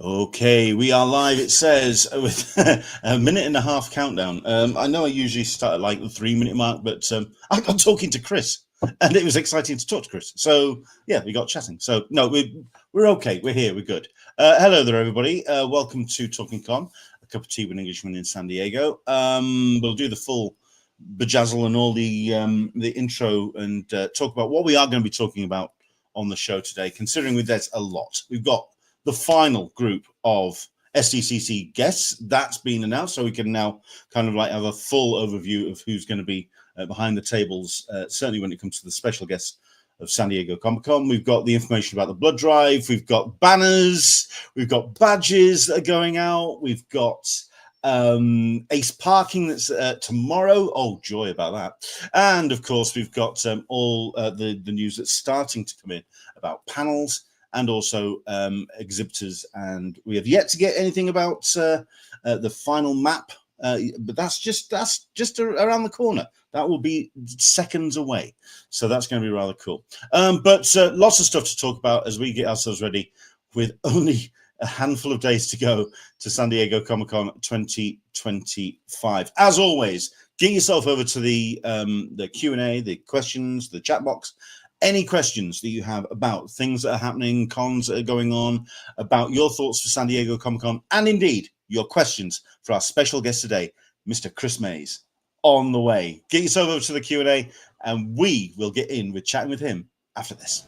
Okay, we are live, it says, with a minute and a half countdown. I know I usually start at like the 3-minute mark, but I got talking to Chris, and it was exciting to talk to Chris. So, yeah, we got chatting. So, no, we're okay. We're here. We're good. Hello there, everybody. Welcome to Talking Con, a cup of tea with an Englishman in San Diego. We'll do the full bejazzle and all the intro and talk about what we are going to be talking about on the show today, considering there's a lot. We've got the final group of SDCC guests that's been announced, so we can now kind of like have a full overview of who's going to be behind the tables, certainly when it comes to the special guests of San Diego Comic-Con. We've got the information about the blood drive, we've got banners, we've got badges that are going out, we've got Ace Parking that's tomorrow. Oh, joy about that. And of course, we've got all the news that's starting to come in about panels and also exhibitors, and we have yet to get anything about the final map, but that's just around the corner. That will be seconds away, so that's going to be rather cool. But lots of stuff to talk about as we get ourselves ready, with only a handful of days to go to San Diego Comic-Con 2025. As always, get yourself over to the Q&A, the questions, the chat box. Any questions that you have about things that are happening, cons that are going on, about your thoughts for San Diego Comic-Con, and indeed your questions for our special guest today, Mr. Chris Mays, on the way. Get yourself over to the Q&A, and we will get in with chatting with him after this.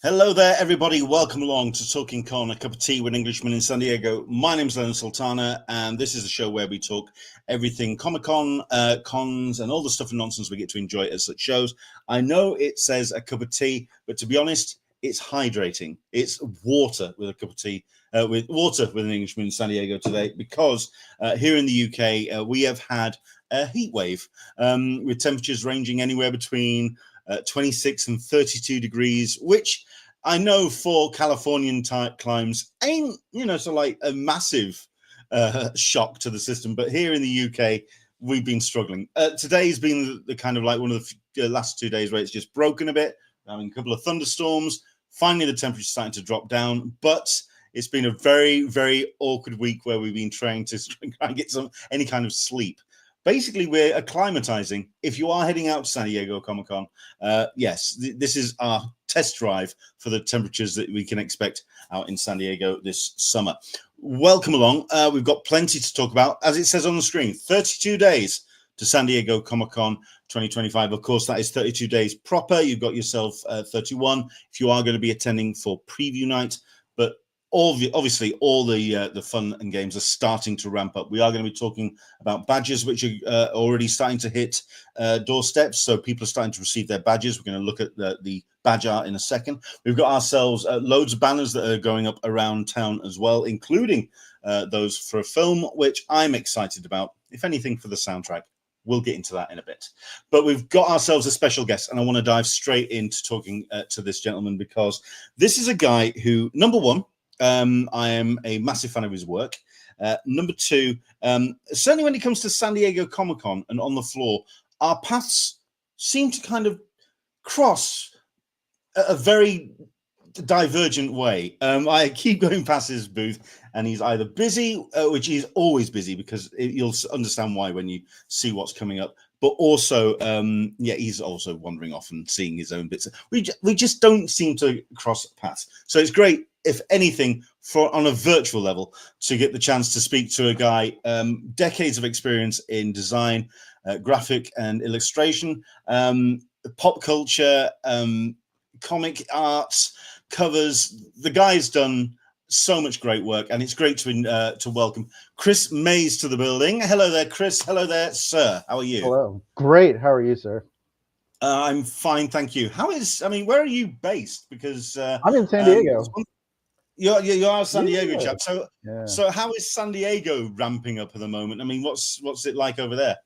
Hello there, everybody. Welcome along to Talking Con, a cup of tea with an Englishman in San Diego. My name's Leonard Sultana, and this is a show where we talk everything Comic-Con, cons, and all the stuff and nonsense we get to enjoy at such shows. I know it says a cup of tea, but to be honest, it's hydrating. It's water with a cup of tea, with water with an Englishman in San Diego today, because here in the UK, we have had a heat wave with temperatures ranging anywhere between 26 and 32 degrees, which I know for Californian type climes ain't, so like a massive shock to the system. But here in the UK, we've been struggling. Today's been the kind of like one of the last 2 days where it's just broken a bit. Having a couple of thunderstorms. Finally, the temperature's starting to drop down, but it's been a very, very awkward week where we've been trying to get any kind of sleep. Basically, we're acclimatizing. If you are heading out to San Diego Comic-Con, yes, this is our test drive for the temperatures that we can expect out in San Diego this summer. Welcome along. We've got plenty to talk about. As it says on the screen, 32 days to San Diego Comic-Con 2025. Of course, that is 32 days proper. You've got yourself 31 if you are going to be attending for preview night. But obviously, all the fun and games are starting to ramp up. We are going to be talking about badges, which are already starting to hit doorsteps. So people are starting to receive their badges. We're going to look at the badge art in a second. We've got ourselves loads of banners that are going up around town as well, including those for a film, which I'm excited about, if anything, for the soundtrack. We'll get into that in a bit. But we've got ourselves a special guest, and I want to dive straight into talking to this gentleman, because this is a guy who, number one, I am a massive fan of his work. Number two, certainly when it comes to San Diego Comic-Con and on the floor, our paths seem to kind of cross a very divergent way. I keep going past his booth, and he's either busy, which he's always busy, because you'll understand why when you see what's coming up. But also, yeah, he's also wandering off and seeing his own bits. We just don't seem to cross paths. So it's great if anything, on a virtual level, to get the chance to speak to a guy, decades of experience in design, graphic and illustration, pop culture, comic arts, covers. The guy's done so much great work, and it's great to welcome Chris Mays to the building. Hello there, Chris. Hello there, sir. How are you? Hello. Great. How are you, sir? I'm fine, thank you. Where are you based? Because I'm in San Diego. You are a San Diego Yeah. chap. So how is San Diego ramping up at the moment? I mean, what's it like over there?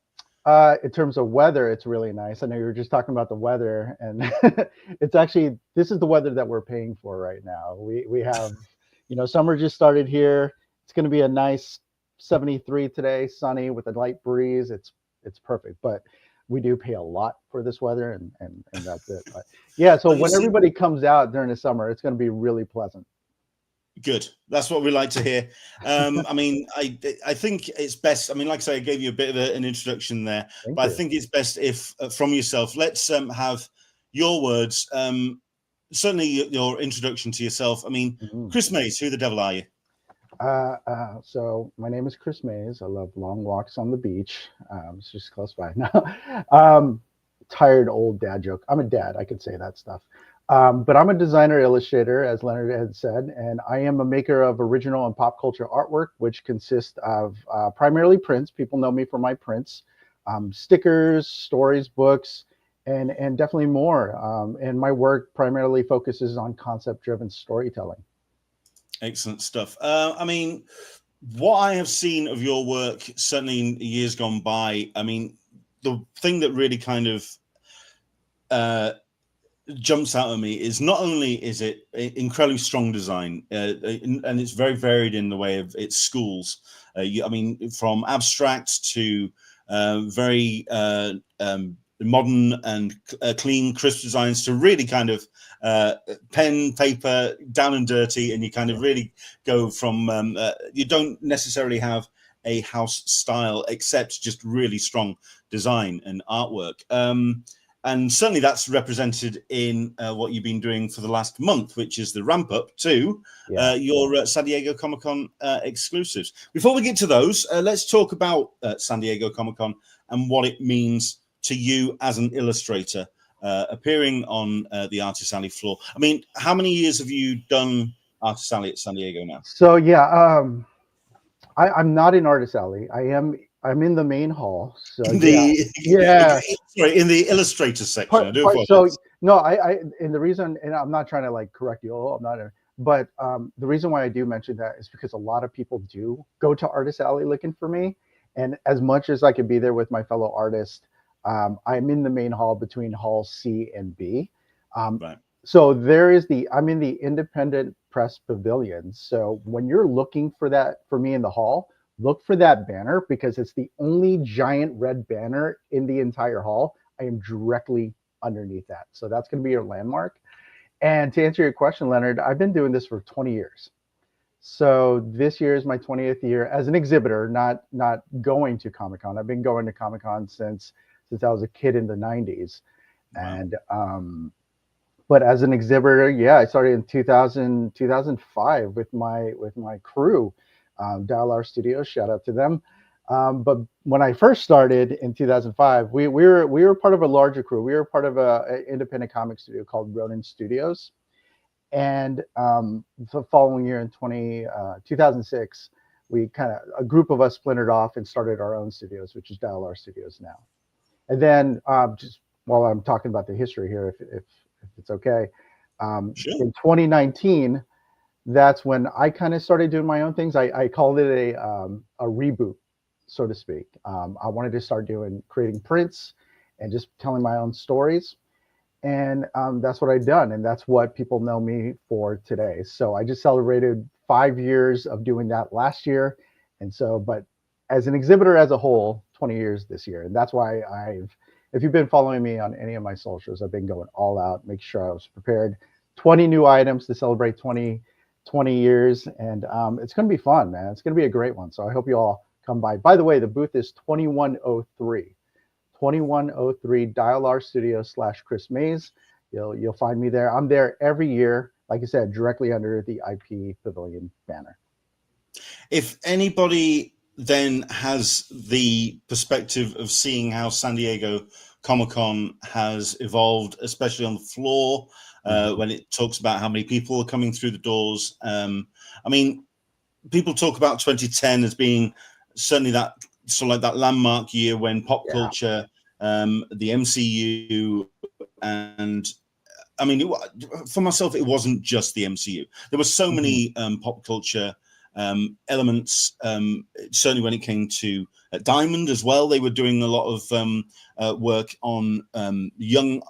In terms of weather, it's really nice. I know you were just talking about the weather, and it's actually, this is the weather that we're paying for right now. We have, summer just started here. It's going to be a nice 73 today, sunny with a light breeze. It's perfect, but we do pay a lot for this weather, and that's it. But yeah, so when everybody comes out during the summer, it's going to be really pleasant. Good. That's what we like to hear. I mean, I think it's best. I mean, like I say, I gave you a bit of an introduction there, but I think it's best if from yourself, let's have your words. Certainly your introduction to yourself. I mean, Chris Mays, who the devil are you? So my name is Chris Mays. I love long walks on the beach. It's just close by now. Tired old dad joke. I'm a dad. I could say that stuff. But I'm a designer illustrator, as Leonard had said, and I am a maker of original and pop culture artwork, which consists of primarily prints. People know me for my prints, stickers, stories, books, and definitely more. And my work primarily focuses on concept-driven storytelling. Excellent stuff. I mean, what I have seen of your work, certainly in years gone by, I mean, the thing that really kind of jumps out at me is not only is it incredibly strong design, and it's very varied in the way of its schools. I mean, from abstract to very modern and clean, crisp designs to really kind of pen, paper, down and dirty, and you kind of really go from, you don't necessarily have a house style, except just really strong design and artwork. And certainly that's represented in what you've been doing for the last month, which is the ramp up to your San Diego Comic-Con exclusives. Before we get to those, let's talk about San Diego Comic-Con and what it means to you as an illustrator appearing on the Artist Alley floor. I mean, how many years have you done Artist Alley at San Diego now? So yeah, I'm not in Artist Alley. I'm in the main hall. So sorry, in the illustrator section. No, and the reason, and I'm not trying to like correct you all, I'm not, but the reason why I do mention that is because a lot of people do go to Artist Alley looking for me, and as much as I could be there with my fellow artists, I'm in the main hall between hall C and B. Right. So I'm in the independent press pavilion. So when you're looking for me in the hall, look for that banner, because it's the only giant red banner in the entire hall. I am directly underneath that. So that's going to be your landmark. And to answer your question, Leonard, I've been doing this for 20 years. So this year is my 20th year as an exhibitor, not going to Comic-Con. I've been going to Comic-Con since I was a kid in the 90s. Wow. And but as an exhibitor, I started in 2005 with my crew. Dial R Studios, shout out to them. But when I first started in 2005, we were part of a larger crew. We were part of an independent comic studio called Ronin Studios. And the following year in 2006, a group of us splintered off and started our own studios, which is Dial R Studios now. And then just while I'm talking about the history here, if it's okay, sure. In 2019, that's when I kind of started doing my own things. I called it a reboot, so to speak. I wanted to start creating prints and just telling my own stories. And that's what I've done. And that's what people know me for today. So I just celebrated 5 years of doing that last year. And so, but as an exhibitor as a whole, 20 years this year. And that's why if you've been following me on any of my socials, I've been going all out, make sure I was prepared. 20 new items to celebrate 20 years, and it's going to be fun, man. It's going to be a great one. So I hope you all come by. By the way, the booth is 2103 Dial R Studio /Chris Mays. You'll find me there. I'm there every year like I said, directly under the IP Pavilion banner. If anybody then has the perspective of seeing how San Diego Comic-Con has evolved, especially on the floor, when it talks about how many people are coming through the doors. I mean, people talk about 2010 as being certainly that sort of like that landmark year when pop culture, the MCU, and I mean, for myself, it wasn't just the MCU. There were so many pop culture elements. Certainly, when it came to Diamond as well, they were doing a lot of work on young,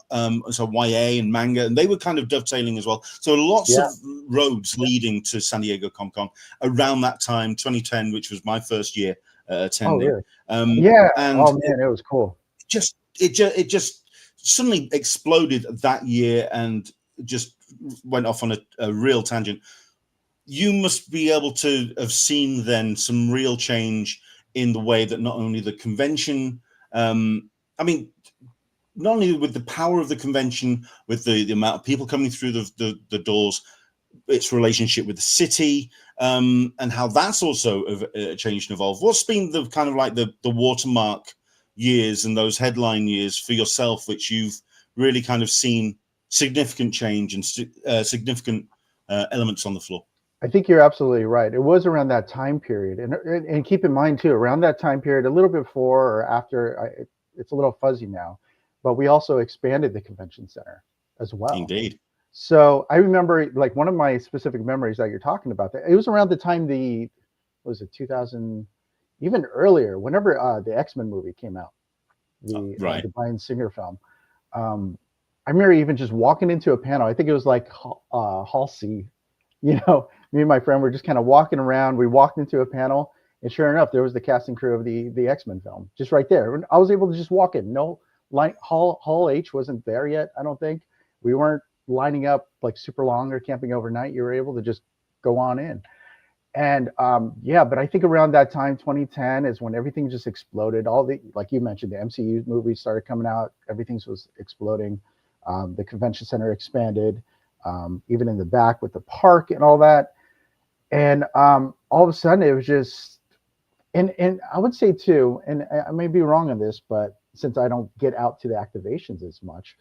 so YA and manga, and they were kind of dovetailing as well. So lots of roads leading to San Diego Comic Con around that time, 2010, which was my first year attending. Oh, really? And oh man, it was cool. It just suddenly exploded that year and just went off on a real tangent. You must be able to have seen then some real change in the way that not only the convention, I mean, not only with the power of the convention, with the amount of people coming through the doors, its relationship with the city, and how that's also changed and evolved. What's been the kind of like the watermark years and those headline years for yourself, which you've really kind of seen significant change and significant elements on the floor? I think you're absolutely right. It was around that time period, and keep in mind too, around that time period, a little bit before or after, it's a little fuzzy now, but we also expanded the convention center as well. Indeed. So I remember, like, one of my specific memories that you're talking about, that it was around the time what was it, 2000, even earlier, whenever the X-Men movie came out, the Bryan Singer film. I remember even just walking into a panel. I think it was like Hall C. You know, me and my friend were just kind of walking around. We walked into a panel, and sure enough, there was the cast and crew of the X-Men film just right there. And I was able to just walk in. No line. Hall H wasn't there yet, I don't think. We weren't lining up like super long or camping overnight. You were able to just go on in. And but I think around that time, 2010, is when everything just exploded. All the, like you mentioned, the MCU movies started coming out. Everything was exploding. The convention center expanded. Even in the back with the park and all that. And all of a sudden it was just, and I would say too, and I may be wrong on this, but since I don't get out to the activations as much,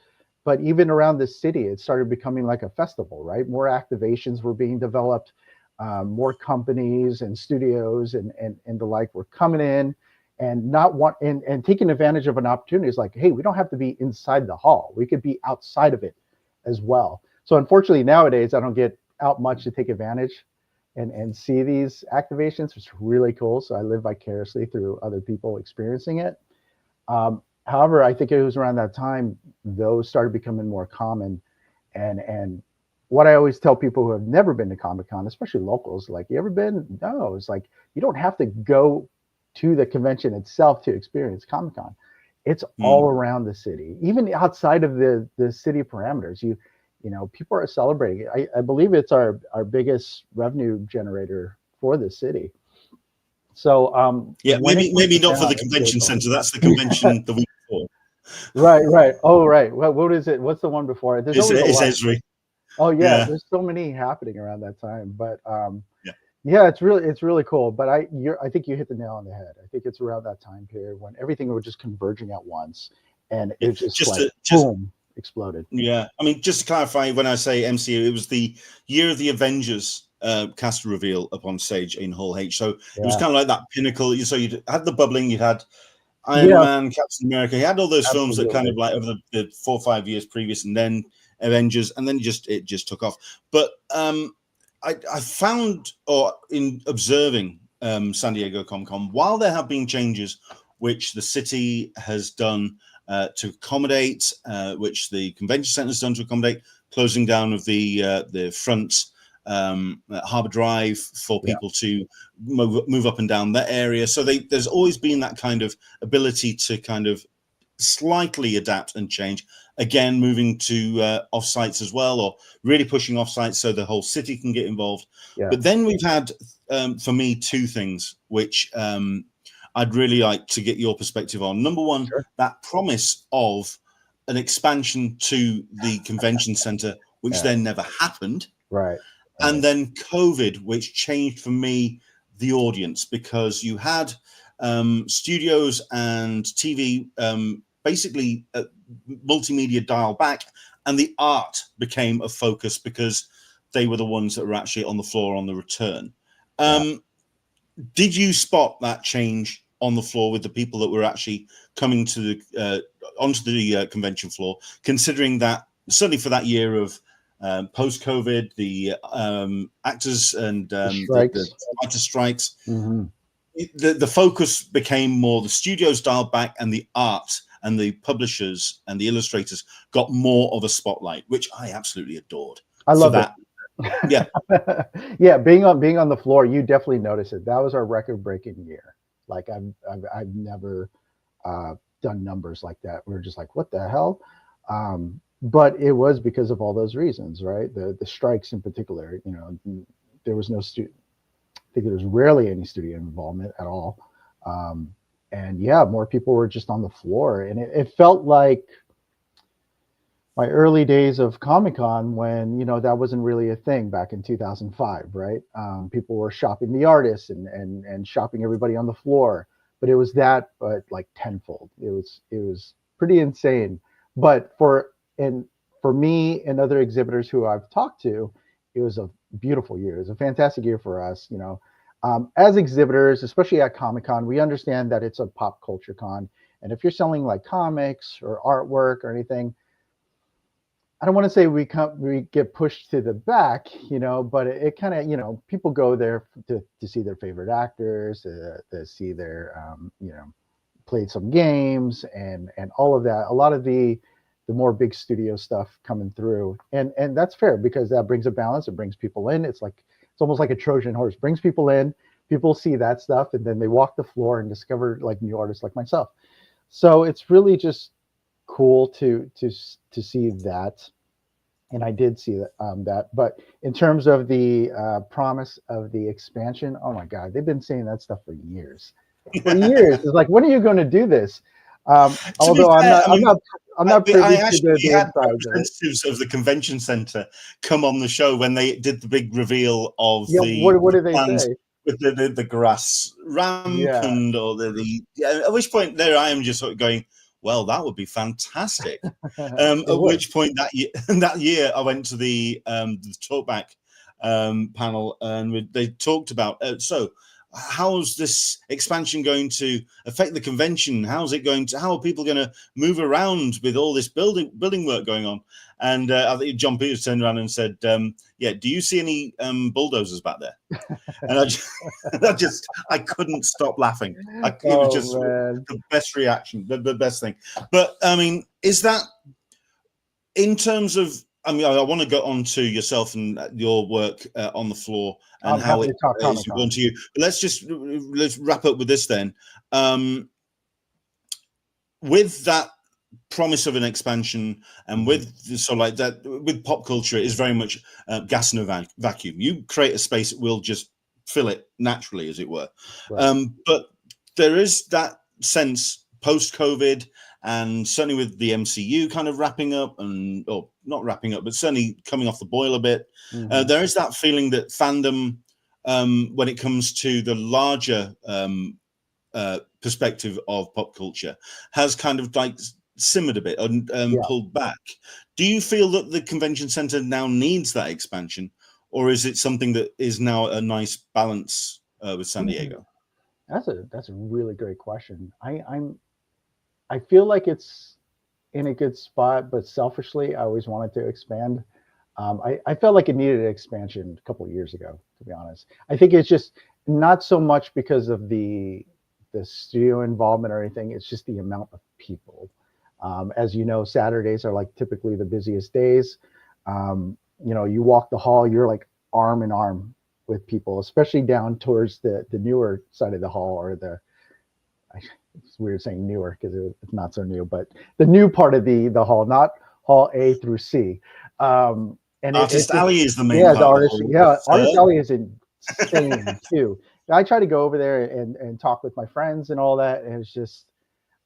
but even around the city, it started becoming like a festival, right? More activations were being developed, more companies and studios and the like were coming in and and taking advantage of an opportunity. Is like, hey, we don't have to be inside the hall. We could be outside of it as well. So unfortunately nowadays I don't get out much to take advantage and see these activations. It's really cool. So I live vicariously through other people experiencing it. However, I think it was around that time those started becoming more common. And what I always tell people who have never been to Comic-Con, especially locals, like, you ever been? No, it's like, you don't have to go to the convention itself to experience Comic-Con. It's all around the city, even outside of the city parameters. You know, people are celebrating. I believe it's our biggest revenue generator for the city. So maybe not for the convention center. That's the convention the week before. Right. Oh, right. Well, what is it? What's the one before? There's always it's Esri. Oh yeah, there's so many happening around that time. But it's really cool. But I think you hit the nail on the head. I think it's around that time period when everything was just converging at once, and it just boom. Exploded. Yeah, I mean, just to clarify, when I say MCU, it was the year of the Avengers cast reveal up on stage in Hall H. So it was kind of like that pinnacle. So you had the bubbling, you had Iron Man, Captain America, you had all those films that kind of like over the 4 or 5 years previous, and then Avengers, and then it just took off. But I found, or in observing San Diego Comic-Con, while there have been changes which the city has done to accommodate, which the convention center has done to accommodate, closing down of the front Harbor Drive for people to move up and down that area. So there's always been that kind of ability to kind of slightly adapt and change. Again, moving to off-sites as well, or really pushing off-sites so the whole city can get involved. Yeah. But then we've had, for me, two things which I'd really like to get your perspective on. Number one, that promise of an expansion to the convention center, which then never happened. Right. And then COVID, which changed for me the audience, because you had studios and TV basically multimedia dial back, and the art became a focus because they were the ones that were actually on the floor on the return. Did you spot that change on the floor with the people that were actually coming to the onto the convention floor, considering that certainly for that year of post-COVID, the actors and the writer strikes, the focus became more the studios dialed back, and the art and the publishers and the illustrators got more of a spotlight, which I absolutely adored. I love that. Yeah. Yeah, being on the floor, you definitely notice it. That was our record-breaking year. Like I've never done numbers like that. We're just like, what the hell? But it was because of all those reasons, right? The strikes in particular. You know, there was no student. I think there was rarely any studio involvement at all. And yeah, more people were just on the floor, and it felt like my early days of Comic-Con, when, you know, that wasn't really a thing back in 2005, right? People were shopping the artists and shopping everybody on the floor, but it was that, but like tenfold. It was pretty insane. But for me and other exhibitors who I've talked to, it was a beautiful year. It was a fantastic year for us, you know. As exhibitors, especially at Comic-Con, we understand that it's a pop culture con, and if you're selling like comics or artwork or anything, I don't want to say we get pushed to the back, you know, but it kind of, you know, people go there to see their favorite actors, to see their, you know, played some games and all of that. A lot of the more big studio stuff coming through, and that's fair because that brings a balance. It brings people in. It's almost like a Trojan horse. Brings people in. People see that stuff, and then they walk the floor and discover like new artists like myself. So it's really just cool to see that, and I did see that. But in terms of the promise of the expansion, oh my God, they've been saying that stuff for years. For years, it's like, when are you going to do this? Although I'm not privy to the had representatives of the convention center come on the show when they did the big reveal of what did they say? With the grass ramp and or at which point there I am just sort of going, well, that would be fantastic. At which point that year I went to the talkback panel, and they talked about so how's this expansion going to affect the convention? How are people going to move around with all this building work going on? And I think John Peters turned around and said, yeah, do you see any bulldozers back there? And I couldn't stop laughing. It was just the best reaction, the best thing. But I mean, is that in terms of, I mean, I want to go on to yourself and your work on the floor and how it is important to you. But let's wrap up with this then. With that promise of an expansion, and with like that, with pop culture, it is very much gas in a vacuum. You create a space, it will just fill it naturally, as it were. Right. But there is that sense post-COVID, and certainly with the MCU kind of wrapping up, or not wrapping up, but certainly coming off the boil a bit, there is that feeling that fandom, when it comes to the larger perspective of pop culture, has kind of like simmered a bit and pulled back. Do you feel that the convention center now needs that expansion, or is it something that is now a nice balance with San Diego? That's a really great question. I feel like it's in a good spot, but selfishly, I always wanted to expand. I felt like it needed an expansion a couple of years ago, to be honest. I think it's just not so much because of the studio involvement or anything. It's just the amount of people. As you know, Saturdays are like typically the busiest days. You know, you walk the hall, you're like arm in arm with people, especially down towards the newer side of the hall, or it's weird saying newer because it's not so new, but the new part of the hall, not hall A through C. And Artist Alley is the main part. Artist Alley is insane too. I try to go over there and talk with my friends and all that, and it's just,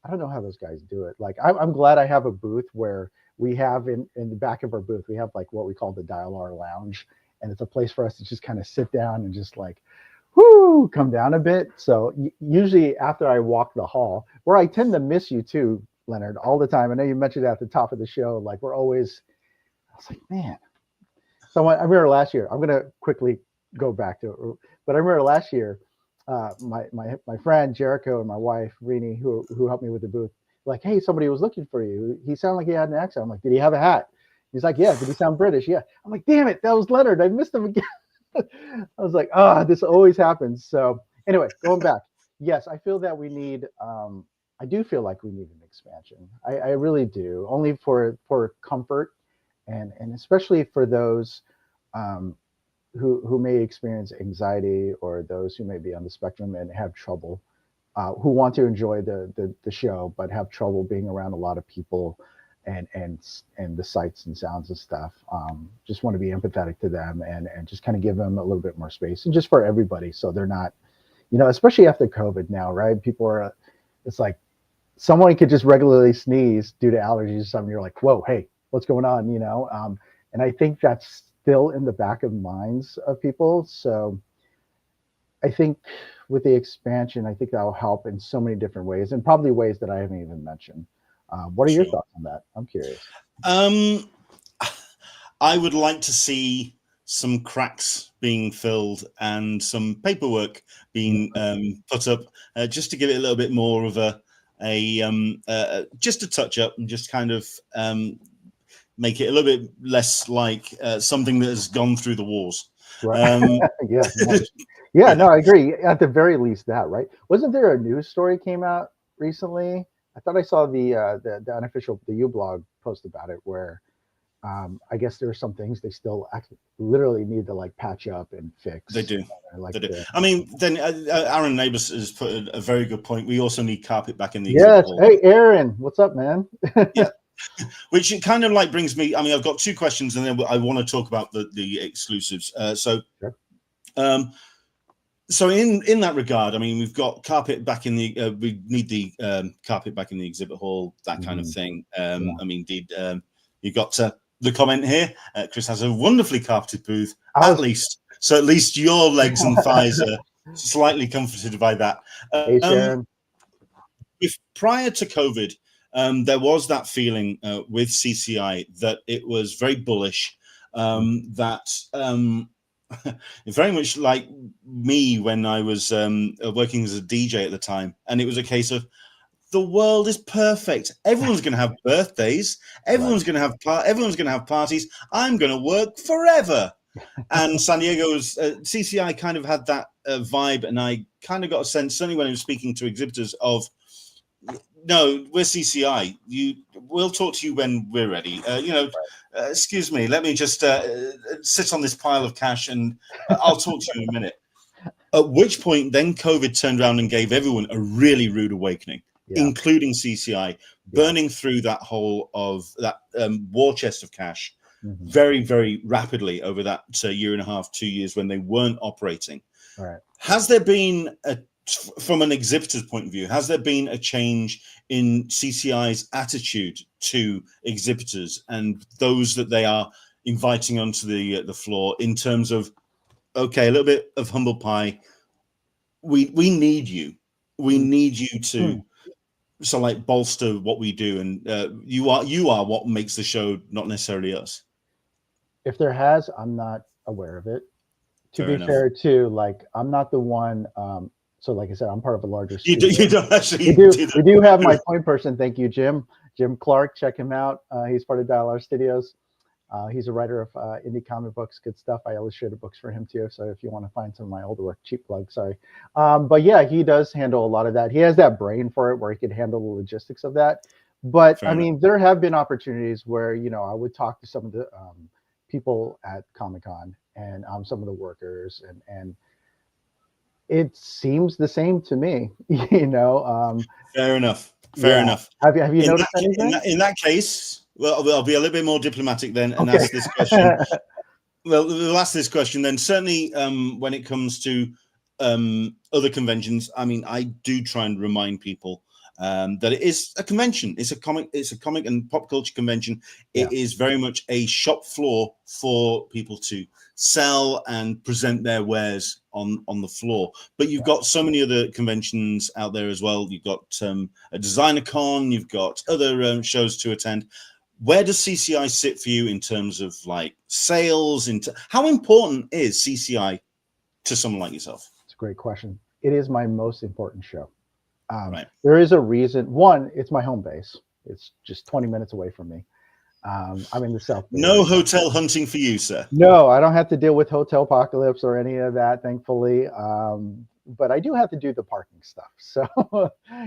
I don't know how those guys do it. Like, I'm glad I have a booth where we have in the back of our booth, we have like what we call the Dial R Lounge, and it's a place for us to just kind of sit down and just like, whoo, come down a bit. So usually after I walk the hall, where I tend to miss you too, Leonard, all the time. I know you mentioned at the top of the show, like we're always, I was like, man. So I remember last year, I'm going to quickly go back to it, but I remember last year, my friend Jericho and my wife Rini, who helped me with the booth, like, hey, somebody was looking for you. He sounded like he had an accent. I'm like, did he have a hat? He's like, yeah. Did he sound British? Yeah. I'm like, damn it, that was Leonard. I missed him again. I was like, this always happens. So anyway, going back, yes, I feel that we need. I do feel like we need an expansion. I really do, only for comfort, and especially for those who may experience anxiety, or those who may be on the spectrum and have trouble, who want to enjoy the show but have trouble being around a lot of people and the sights and sounds and stuff. Just want to be empathetic to them and just kind of give them a little bit more space, and just for everybody, so they're not, especially after COVID now, right? People are, it's like someone could just regularly sneeze due to allergies or something. You're like, whoa, hey, what's going on? And I think that's still in the back of minds of people. So I think with the expansion, I think that will help in so many different ways, and probably ways that I haven't even mentioned. What are your thoughts on that? I'm curious. I would like to see some cracks being filled and some paperwork being put up, just to give it a little bit more of just a touch up, and just kind of make it a little bit less like something that has gone through the wars. Right. Yeah, no, I agree. At the very least, that, right? Wasn't there a news story came out recently? I thought I saw the unofficial ublog post about it, where I guess there are some things they still literally need to like patch up and fix. They do. They do. I mean, then Aaron Neighbors has put a very good point. We also need carpet back in the exhibit hall. Hey, Aaron, what's up, man? Yeah. Which it kind of like brings me. I mean, I've got two questions, and then I want to talk about the exclusives. Sure. So in that regard, I mean, we've got carpet back in the. We need the carpet back in the exhibit hall, that kind of thing. I mean, you got the comment here. Chris has a wonderfully carpeted booth, at least. So at least your legs and thighs are slightly comforted by that. Hey, Sharon. Prior to COVID, there was that feeling with CCI that it was very bullish, that very much like me when I was working as a DJ at the time, and it was a case of the world is perfect. Everyone's going to have birthdays. Everyone's going to have everyone's going to have parties. I'm going to work forever. And San Diego's CCI kind of had that vibe, and I kind of got a sense, certainly when I was speaking to exhibitors, of no, we're CCI. We'll talk to you when we're ready. Excuse me, let me just sit on this pile of cash, and I'll talk to you in a minute. At which point, then COVID turned around and gave everyone a really rude awakening, including CCI, burning through that whole of that war chest of cash very, very rapidly over that year and a half, 2 years when they weren't operating. Right. Has there been from an exhibitor's point of view, has there been a change in CCI's attitude to exhibitors and those that they are inviting onto the floor, in terms of, okay, a little bit of humble pie, we need you, to so like bolster what we do, and you are what makes the show, not necessarily us. If there has, I'm not aware of it. To be fair, too, like I'm not the one. So, like I said, I'm part of a larger studio. You don't actually. We do have my point person. Thank you, Jim Clark. Check him out. He's part of Dial R Studios. He's a writer of indie comic books, good stuff. I illustrated books for him too. So if you want to find some of my older work, cheap plug, sorry. But yeah, he does handle a lot of that. He has that brain for it, where he could handle the logistics of that. But I mean, there have been opportunities where, I would talk to some of the people at Comic Con and some of the workers, and it seems the same to me, Fair enough. Have you noticed anything? In that case, well, I'll be a little bit more diplomatic then and ask this question. Well, we'll ask this question then. Certainly, when it comes to other conventions, I mean, I do try and remind people that it is a convention. It's a comic and pop culture convention. It is very much a shop floor for people to sell and present their wares on the floor. But you've got so many other conventions out there as well. You've got a designer con, you've got other shows to attend. Where does CCI sit for you in terms of like sales? How important is CCI to someone like yourself? It's a great question. It is my most important show. Right. There is a reason. One, it's my home base. It's just 20 minutes away from me. I'm in the South Bay. No hotel hunting for you, sir. No, I don't have to deal with hotel apocalypse or any of that, thankfully. But I do have to do the parking stuff. So,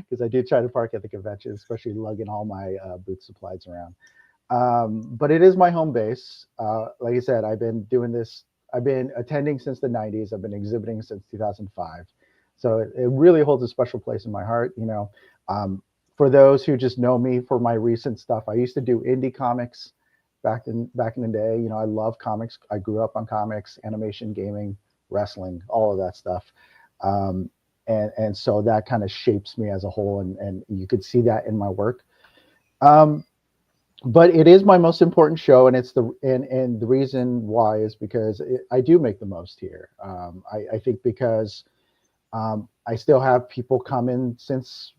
because I do try to park at the convention, especially lugging all my booth supplies around. But it is my home base. Like I said, I've been doing this. I've been attending since the 90s. I've been exhibiting since 2005. So it really holds a special place in my heart. You know, for those who just know me for my recent stuff, I used to do indie comics back in the day. You know, I love comics. I grew up on comics, animation, gaming, wrestling, all of that stuff. And so that kind of shapes me as a whole, and you could see that in my work. But it is my most important show, and it's and the reason why is because I do make the most here. I think because I still have people come in since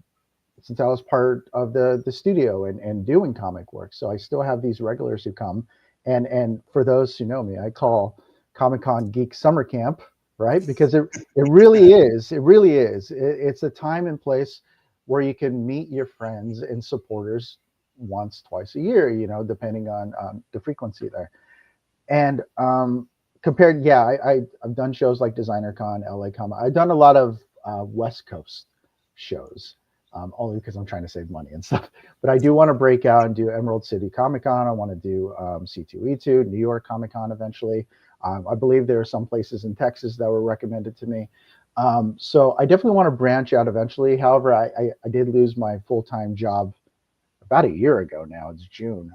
I was part of the studio and doing comic work. So I still have these regulars who come, and for those who know me, I call Comic-Con Geek Summer Camp, right? Because it really is. It really is. It's a time and place where you can meet your friends and supporters once, twice a year, you know, depending on the frequency there. And compared, I've done shows like Designer Con, LA Comic. I've done a lot of West Coast shows, only because I'm trying to save money and stuff. But I do want to break out and do Emerald City Comic Con. I want to do C2E2, New York Comic Con eventually. I believe there are some places in Texas that were recommended to me. So I definitely want to branch out eventually. However, I did lose my full-time job about a year ago now. It's June.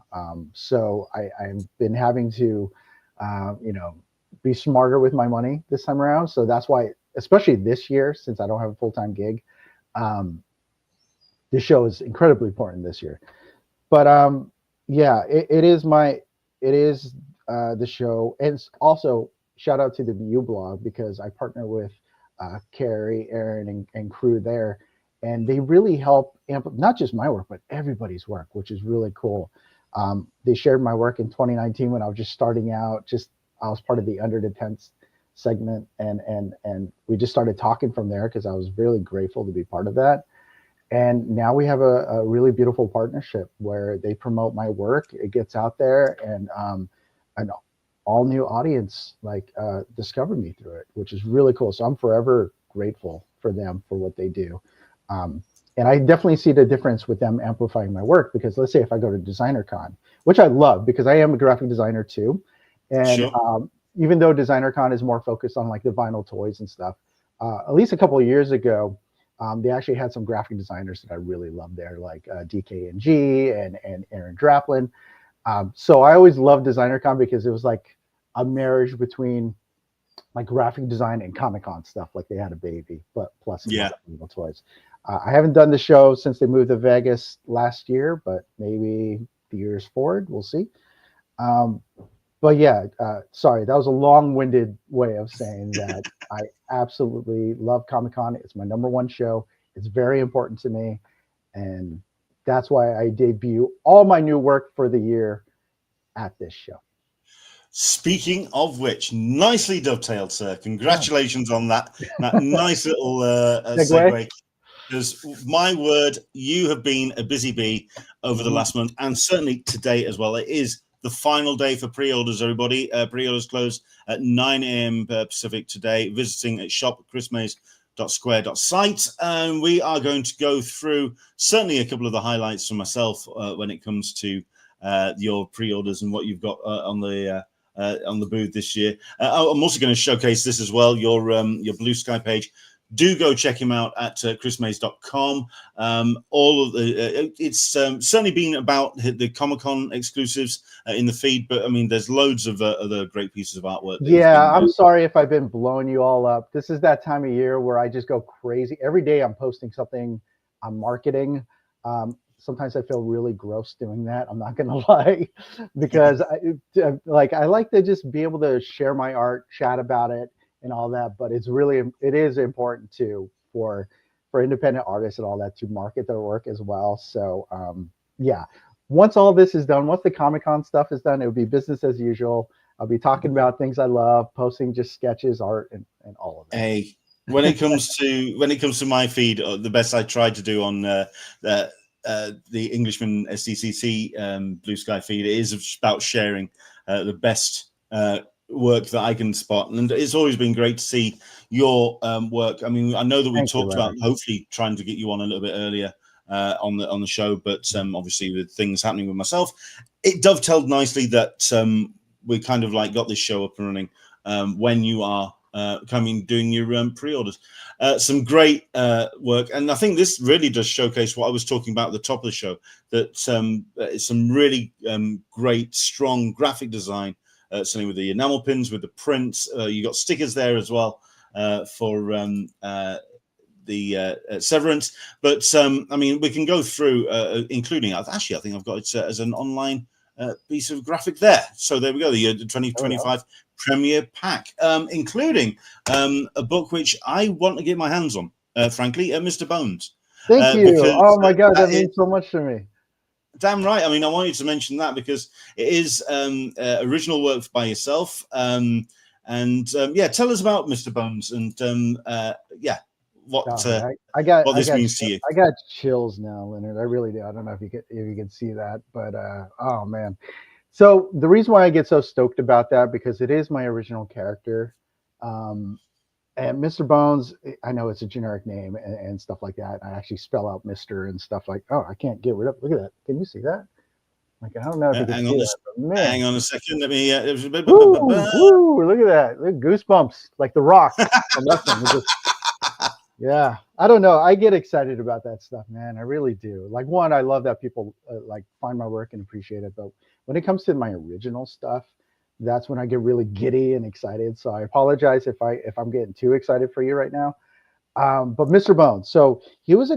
So I've been having to, you know, be smarter with my money this time around. So that's why, especially this year, since I don't have a full-time gig, this show is incredibly important this year. But yeah, it is the show. And also shout out to the View blog, because I partner with Carrie, Aaron, and crew there. And they really help not just my work, but everybody's work, which is really cool. They shared my work in 2019 when I was just starting out. I was part of the Under the Tents segment, and we just started talking from there because I was really grateful to be part of that. And now we have a really beautiful partnership where they promote my work. It gets out there, and an all new audience discovered me through it, which is really cool. So I'm forever grateful for them for what they do. And I definitely see the difference with them amplifying my work, because let's say if I go to Designer Con, which I love because I am a graphic designer too. And even though Designer Con is more focused on like the vinyl toys and stuff, at least a couple of years ago, they actually had some graphic designers that I really love there, like DKNG and Aaron Draplin. So I always loved Designer Con because it was like a marriage between like graphic design and Comic-Con stuff. Like they had a baby, but plus vinyl toys. I haven't done the show since they moved to Vegas last year, but maybe the years forward, we'll see. But yeah, sorry, that was a long-winded way of saying that I absolutely love Comic-Con. It's my #1 show. It's very important to me. And that's why I debut all my new work for the year at this show. Speaking of which, nicely dovetailed, sir. Congratulations on that nice little segue. Because my word, you have been a busy bee over the last month, and certainly today as well. It is the final day for pre-orders, everybody. Pre-orders close at 9 a.m. Pacific today. Visiting at shop.chrismays.square.site. And we are going to go through certainly a couple of the highlights for myself when it comes to your pre-orders and what you've got on the booth this year. I'm also going to showcase this as well, your Blue Sky page. Do go check him out at chrismays.com. All of the it's certainly been about the Comic-Con exclusives in the feed, but I mean, there's loads of other great pieces of artwork. Yeah, I'm sorry if I've been blowing you all up. This is that time of year where I just go crazy. Every day I'm posting something I'm marketing. Sometimes I feel really gross doing that. I'm not gonna lie, because I like to just be able to share my art, chat about it, and all that. But it is important too for independent artists and all that to market their work as well. So yeah, once all this is done, once the Comic Con stuff is done, it will be business as usual. I'll be talking about things I love, posting just sketches, art, and all of that. Hey, when it comes to my feed, the best I tried to do on the Englishman SDCC Blue Sky feed, it is about sharing the best work that I can spot, and it's always been great to see your work. I mean, I know that we talked about hopefully trying to get you on a little bit earlier on the show, but obviously with things happening with myself, it dovetailed nicely that we kind of like got this show up and running when you are doing your pre-orders. Some great work, and I think this really does showcase what I was talking about at the top of the show, that some really great strong graphic design, certainly with the enamel pins, with the prints. You got stickers there as well for the Severance. But I mean, we can go through including, I think I've got it as an online piece of graphic there. So there we go, the 2025 Premiere Pack, including a book which I want to get my hands on, frankly, Mr. Bones. Thank you. Because, oh my God, that means so much to me. Damn right. I mean, I wanted to mention that because it is original work by yourself. Yeah, tell us about Mr. Bones and what this means to you. I got chills now, Leonard. I really do. I don't know if you can see that, but oh man. So the reason why I get so stoked about that, because it is my original character. And Mr. Bones, I know it's a generic name and stuff like that. I actually spell out Mr. and stuff like, oh, I can't get rid of, look at that. Can you see that? Like, I don't know if you can see that. Hang on a second. Let me, woo, look at that. Look, goosebumps, like The Rock. Yeah, I don't know. I get excited about that stuff, man. I really do. Like, one, I love that people like find my work and appreciate it. But when it comes to my original stuff, that's when I get really giddy and excited. So I apologize if I'm getting too excited for you right now. But Mr. Bones, so he was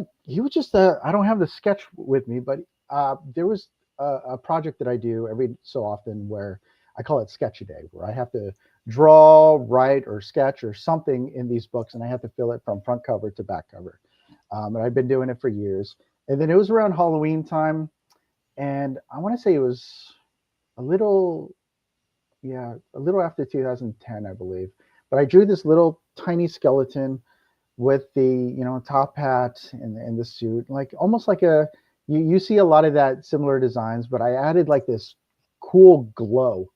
just I don't have the sketch with me, but there was a project that I do every so often where I call it Sketch a Day, where I have to draw, write, or sketch or something in these books, and I have to fill it from front cover to back cover. And I've been doing it for years. And then it was around Halloween time, and I want to say it was a little after 2010, I believe. But I drew this little tiny skeleton with the top hat and the suit, like almost like you see a lot of that similar designs, but I added like this cool glow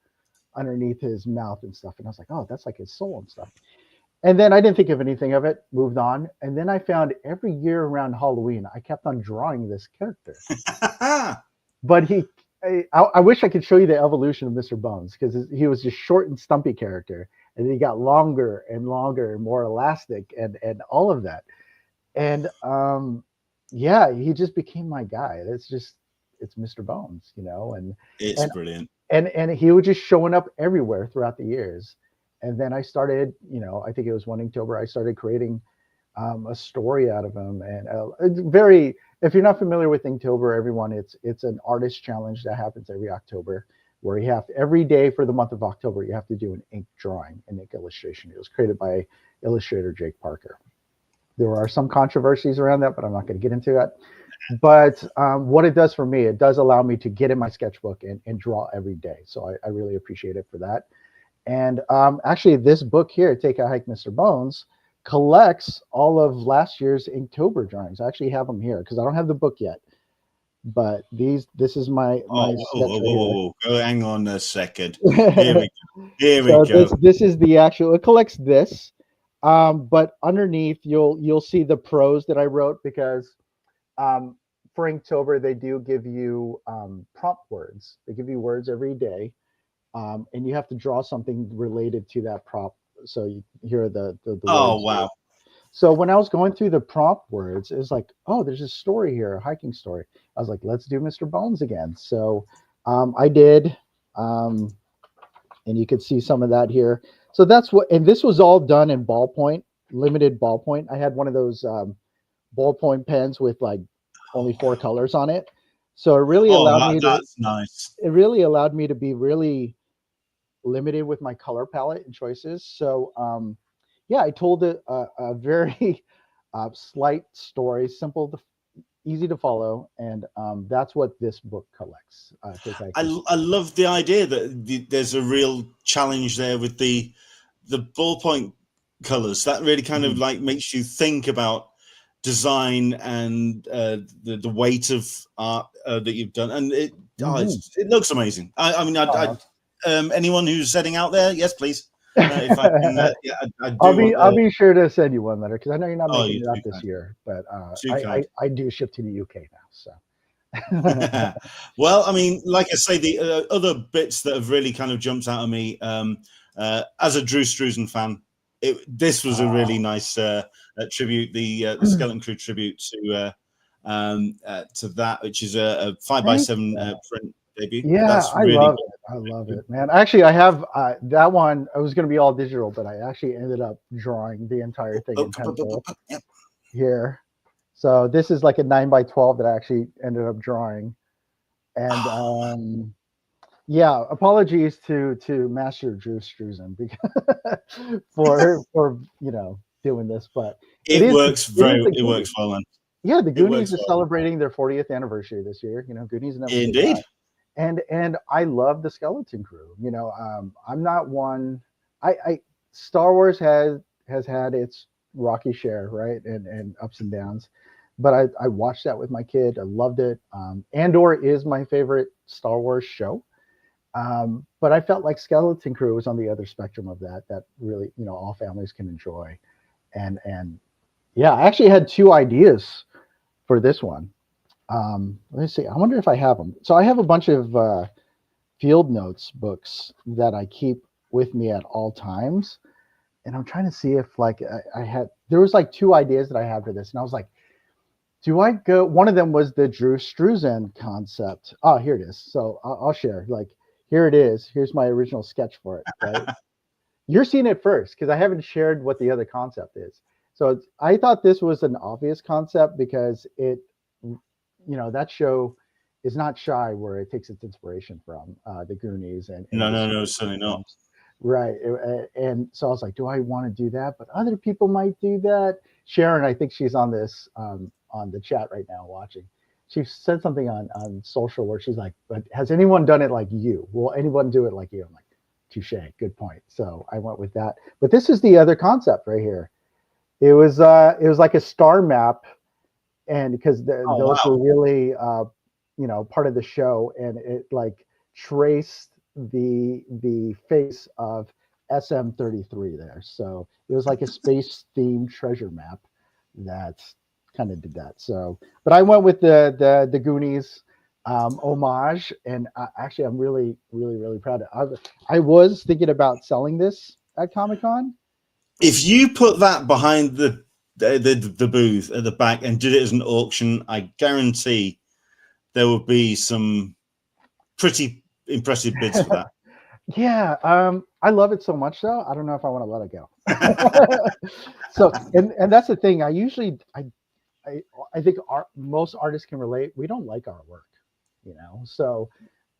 underneath his mouth and stuff, and I was like, oh, that's like his soul and stuff. And then I didn't think of anything of it, moved on, and then I found every year around Halloween I kept on drawing this character. But I wish I could show you the evolution of Mr. Bones, because he was just short and stumpy character, and then he got longer and longer and more elastic and all of that. And yeah, he just became my guy. It's Mr. Bones, and it's brilliant. And he was just showing up everywhere throughout the years. And then I started, I think it was 1 October, I started creating a story out of him. And it's if you're not familiar with Inktober, everyone, it's an artist challenge that happens every October, where you have every day for the month of October, you have to do an ink drawing, an ink illustration. It was created by illustrator Jake Parker. There are some controversies around that, but I'm not going to get into that. But what it does for me, it does allow me to get in my sketchbook and draw every day. So I really appreciate it for that. And actually, this book here, Take a Hike, Mr. Bones, collects all of last year's Inktober drawings. I actually have them here because I don't have the book yet. But this is my whoa. Hang on a second. Here we go. This is the actual, it collects this. But underneath you'll see the prose that I wrote, because for Inktober, they do give you prompt words. They give you words every day, and you have to draw something related to that prompt. So here are the oh words. Wow. So when I was going through the prompt words, it was like, oh, there's a story here, a hiking story. I was like, let's do Mr. Bones again. So I did, and you could see some of that here. So that's what, and this was all done in ballpoint, limited ballpoint. I had one of those ballpoint pens with like only 4 colors on it. So it really Oh, allowed me to, that's nice. it really allowed me to be really limited with my color palette and choices. So yeah, I told a very slight story, simple, easy to follow, and that's what this book collects. I love the idea that there's a real challenge there with the ballpoint colors. That really kind of like makes you think about design and the weight of art that you've done, and it looks amazing. I mean, anyone who's setting out there, yes, please. If I can, yeah, I do. I'll be sure to send you one letter because I know you're not making it up this kind. year, but I do ship to the UK now. So, well, I mean, like I say, the other bits that have really kind of jumped out at me as a Drew Struzan fan, this was a really nice tribute, the Skeleton Crew tribute to that, which is a 5x7 print debut. Yeah, that's I really love good. it. I love it, man. Actually, I have that one. I was going to be all digital, but I actually ended up drawing the entire thing in pencil here. So this is like a 9x12 that I actually ended up drawing. And yeah, apologies to Master Drew Struzan for doing this, but it works well. Then yeah, the Goonies is celebrating their 40th anniversary this year. Goonies never indeed. And I love the Skeleton Crew. I'm not one. Star Wars has had its rocky share, right, and ups and downs, but I watched that with my kid. I loved it. Andor is my favorite Star Wars show, but I felt like Skeleton Crew was on the other spectrum of that really all families can enjoy, and yeah, I actually had 2 ideas for this one. Let me see. I wonder if I have them. So I have a bunch of field notes books that I keep with me at all times, and I'm trying to see if like there was like 2 ideas that I had for this, and I was like, do I go? One of them was the Drew Struzan concept. Oh, here it is. So I'll share. Like, here it is. Here's my original sketch for it. Right? You're seeing it first because I haven't shared what the other concept is. So I thought this was an obvious concept because it, that show is not shy where it takes its inspiration from the Goonies and no, certainly not. Right. And so I was like, do I want to do that? But other people might do that. Sharon, I think she's on this on the chat right now watching. She said something on social where she's like, but has anyone done it like you? Will anyone do it like you? I'm like, touche, good point. So I went with that. But this is the other concept right here. It was like a star map, and because those were really part of the show, and it like traced the face of SM-33 there. So it was like a space themed treasure map that kind of did that. So, but I went with the Goonies homage, and actually I'm really proud of it. I was thinking about selling this at Comic-Con. If you put that behind the booth at the back and did it as an auction, I guarantee there would be some pretty impressive bids for that. Yeah, I love it so much though. I don't know if I want to let it go. So, and that's the thing. I usually, I think most artists can relate. We don't like our work, So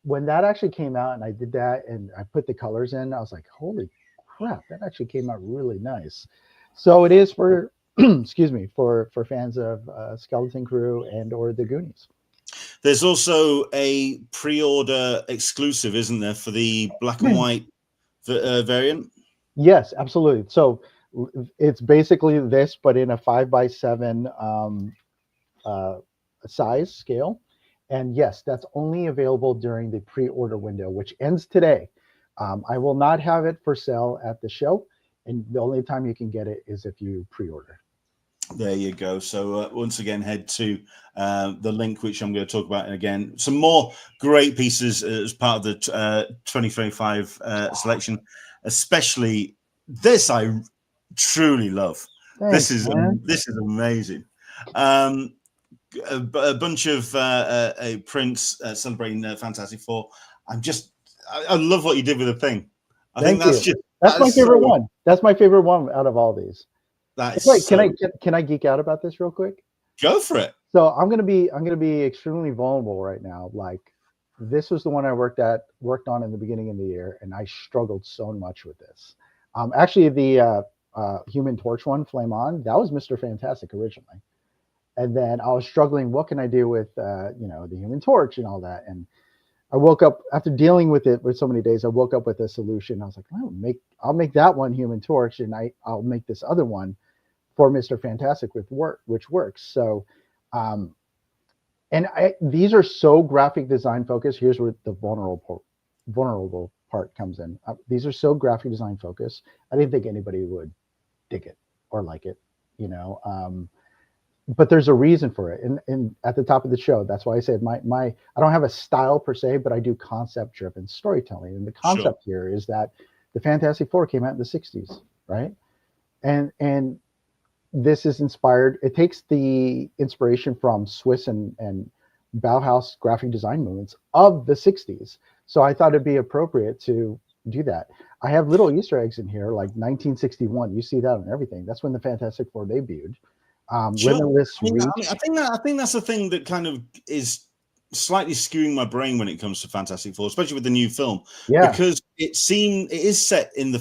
when that actually came out and I did that and I put the colors in, I was like, holy crap, that actually came out really nice. So it is for, excuse me, for fans of Skeleton Crew and or the Goonies. There's also a pre-order exclusive, isn't there, for the black and white variant? Yes, absolutely. So it's basically this, but in a 5x7 size scale. And yes, that's only available during the pre-order window, which ends today. I will not have it for sale at the show, and the only time you can get it is if you pre-order. There you go. So once again, head to the link, which I'm going to talk about. And again, some more great pieces as part of the 2025 selection, especially this I truly love. Thanks, this is amazing. A bunch of prints celebrating Fantastic Four. I love what you did with the thing. I think that's my favorite one. That's my favorite one out of all these. That's wait, can I geek out about this real quick? Go for it. So I'm gonna be extremely vulnerable right now. Like, this was the one I worked on in the beginning of the year, and I struggled so much with this. Actually, the Human Torch one, Flame On, that was Mr. Fantastic originally, and then I was struggling. What can I do with the Human Torch and all that? And I woke up after dealing with it for so many days. I woke up with a solution. I was like, I'll make that one Human Torch, and I'll make this other one for Mr. Fantastic which works. So, these are so graphic design focused. Here's where the vulnerable part comes in. These are so graphic design focused. I didn't think anybody would dig it or like it, but there's a reason for it. And at the top of the show, that's why I said I don't have a style per se, but I do concept driven storytelling. And the concept here is that the Fantastic Four came out in the 60s, right? And this is inspired. It takes the inspiration from Swiss and Bauhaus graphic design movements of the 60s. So I thought it'd be appropriate to do that. I have little Easter eggs in here, like 1961. You see that on everything. That's when the Fantastic Four debuted. Limitless Reach. I think that's the thing that kind of is slightly skewing my brain when it comes to Fantastic Four, especially with the new film. Yeah. Because it is set in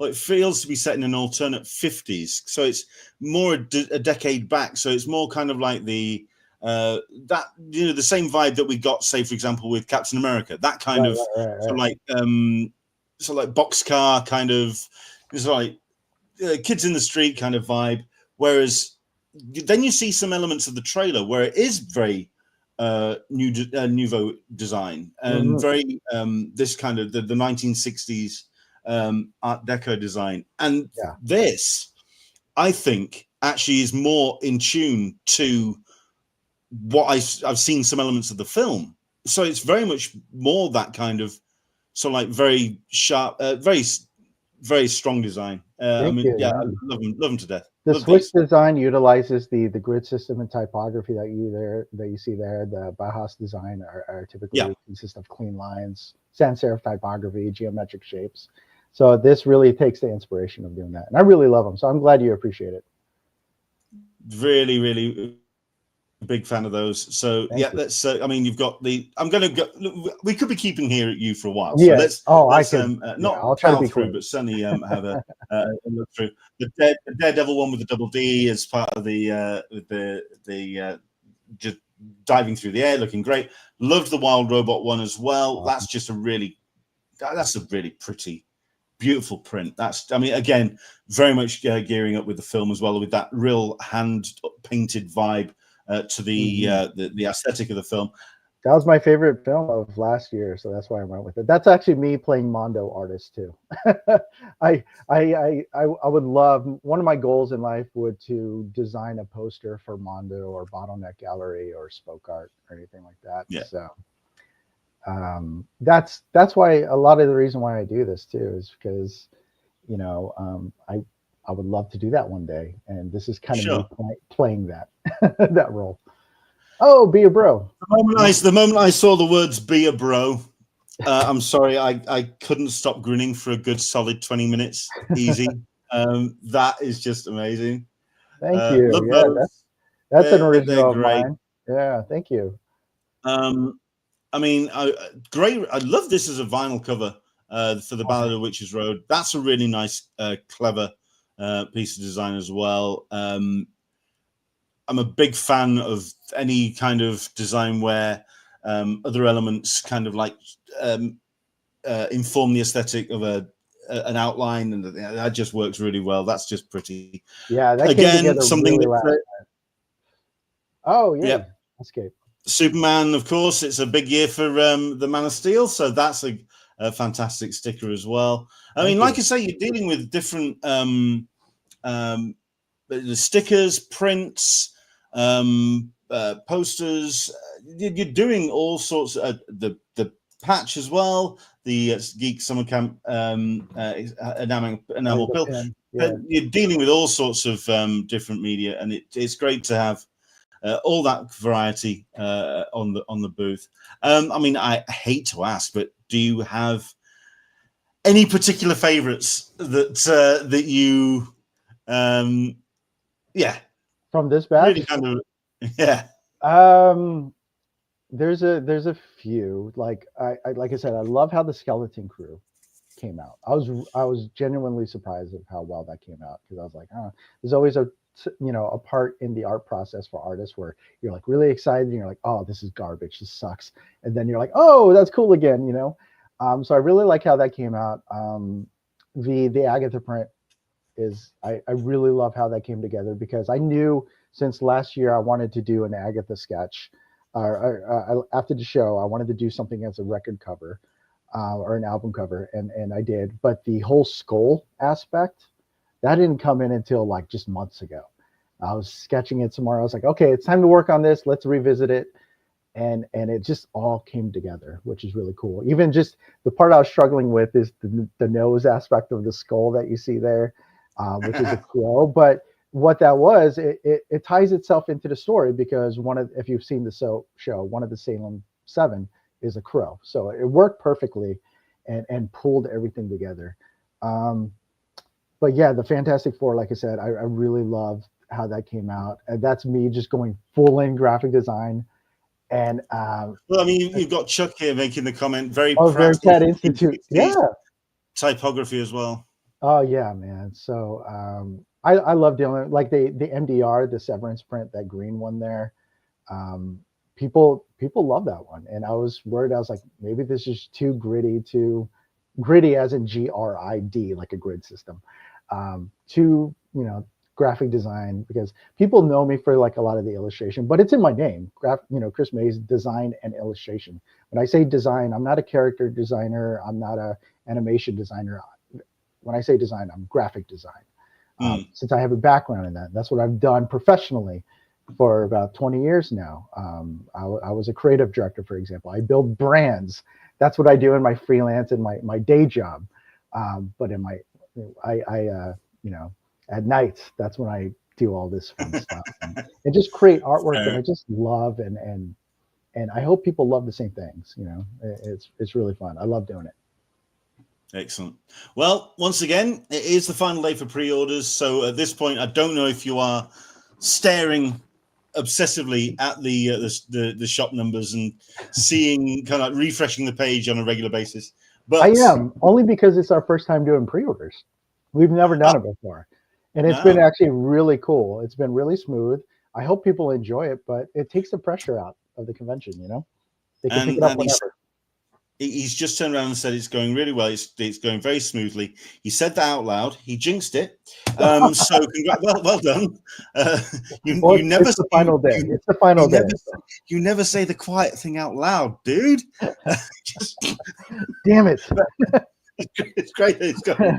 it feels to be set in an alternate 50s. So it's more a decade back. So it's more kind of like the same vibe that we got, say, for example, with Captain America. That kind of sort of like boxcar kind of, it's like kids in the street kind of vibe. Whereas then you see some elements of the trailer where it is very nouveau design and very this kind of the 1960s Art Deco design. And this, I think, actually is more in tune to what I've seen some elements of the film. So it's very much more that kind of, so like very sharp, very, very strong design. I love them to death. The Swiss design utilizes the grid system and typography that you see there. The Bauhaus design are typically consist of clean lines, sans serif typography, geometric shapes. So this really takes the inspiration of doing that, and I really love them. So I'm glad you appreciate it. Really, really big fan of those. So let's. I mean, you've got the. I'm going to go. We could be keeping here at you for a while. So let's. I'll try to be through, but certainly have a look through the Daredevil one with the double D as part of the just diving through the air, looking great. Loved the Wild Robot one as well. Awesome. That's a really pretty, beautiful print. I mean, again, very much gearing up with the film as well, with that real hand painted vibe to the aesthetic of the film. That was my favorite film of last year, so that's why I went with it. That's actually me playing Mondo artist too. I would love, one of my goals in life would to design a poster for Mondo or Bottleneck Gallery or Spoke Art or anything like that. Yeah. So that's why a lot of the reason why I do this too is because I would love to do that one day, and this is kind of me playing that that role. Oh, be a bro. The moment I saw the words "be a bro," I'm sorry, I couldn't stop grinning for a good solid 20 minutes. Easy. That is just amazing. Thank you. Yeah, that's an original of mine. Yeah, thank you. I mean, great. I love this as a vinyl cover for the Ballad of Witches Road. That's a really nice, clever piece of design as well. I'm a big fan of any kind of design where other elements kind of like inform the aesthetic of an outline, and that just works really well. That's just pretty. Yeah, that again something really that. Escape. Superman, of course, it's a big year for the Man of Steel, so that's a fantastic sticker as well. I mean, like I say, you're dealing with different stickers, prints, posters. You're doing all sorts of the patch as well, the Geek Summer Camp enamel pill. You're dealing with all sorts of different media, and it's great to have all that variety on the booth. I mean, I hate to ask, but do you have any particular favorites that you from this batch? Really kind of, Yeah. There's a few, like like I said, I love how the Skeleton Crew came out. I was genuinely surprised at how well that came out, because I was like, oh, there's always a part in the art process for artists where you're like really excited and you're like, oh, this is garbage, this sucks, and then you're like, oh, that's cool again, so I really like how that came out. The Agatha print is, I really love how that came together, because I knew since last year I wanted to do an Agatha sketch. After the show, I wanted to do something as a record cover, or an album cover, and I did. But the whole skull aspect, that didn't come in until like just months ago. I was sketching it tomorrow. I was like, okay, it's time to work on this. Let's revisit it. And it just all came together, which is really cool. Even just the part I was struggling with is the nose aspect of the skull that you see there, which is a crow. But what that was, it ties itself into the story, because if you've seen the show, one of the Salem 7 is a crow. So it worked perfectly and pulled everything together. But yeah, the Fantastic Four, like I said, I really love how that came out. And that's me just going full in graphic design. And well, I mean, you've got Chuck here making the comment, very Very proud Cat Institute. Yeah. typography as well. Oh yeah, man. So I love dealing, like the MDR, the Severance print, that green one there. People love that one, and I was worried. I was like, maybe this is too gritty as in GRID, like a grid system. Too graphic design, because people know me for like a lot of the illustration, but it's in my name, Chris Mays, design and illustration. When I say design, I'm not a character designer. I'm not a animation designer. When I say design, I'm graphic design. Since I have a background in that, that's what I've done professionally for about 20 years now. I was a creative director, for example. I build brands. That's what I do in my freelance and my day job. But in at night, that's when I do all this fun stuff and just create artwork that I just love, and I hope people love the same things. It's really fun. I love doing it. Excellent. Well, once again, it is the final day for pre-orders. So at this point, I don't know if you are staring obsessively at the shop numbers and seeing, kind of like refreshing the page on a regular basis. But I am, only because it's our first time doing pre-orders. We've never done it before, and it's been actually really cool. It's been really smooth. I hope people enjoy it, but it takes the pressure out of the convention. They can pick it up whenever. He's just turned around and said it's going really well. It's going very smoothly. He said that out loud. He jinxed it. So well done. You never. It's the final day. It's the final day. You never say the quiet thing out loud, dude. Damn it. It's great that it's going.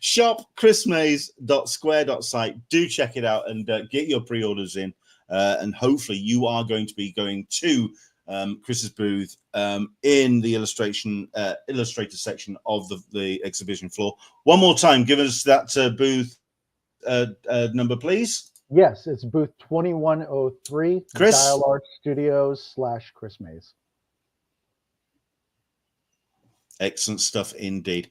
Shop chrismays.square.site. Do check it out and get your pre-orders in. And hopefully you are going to be going to Chris's booth in the illustrator section of the exhibition floor. One more time, give us that booth number, please. Yes, it's booth 2103, Chris? Dial Art Studios / Chris Mays. Excellent stuff indeed.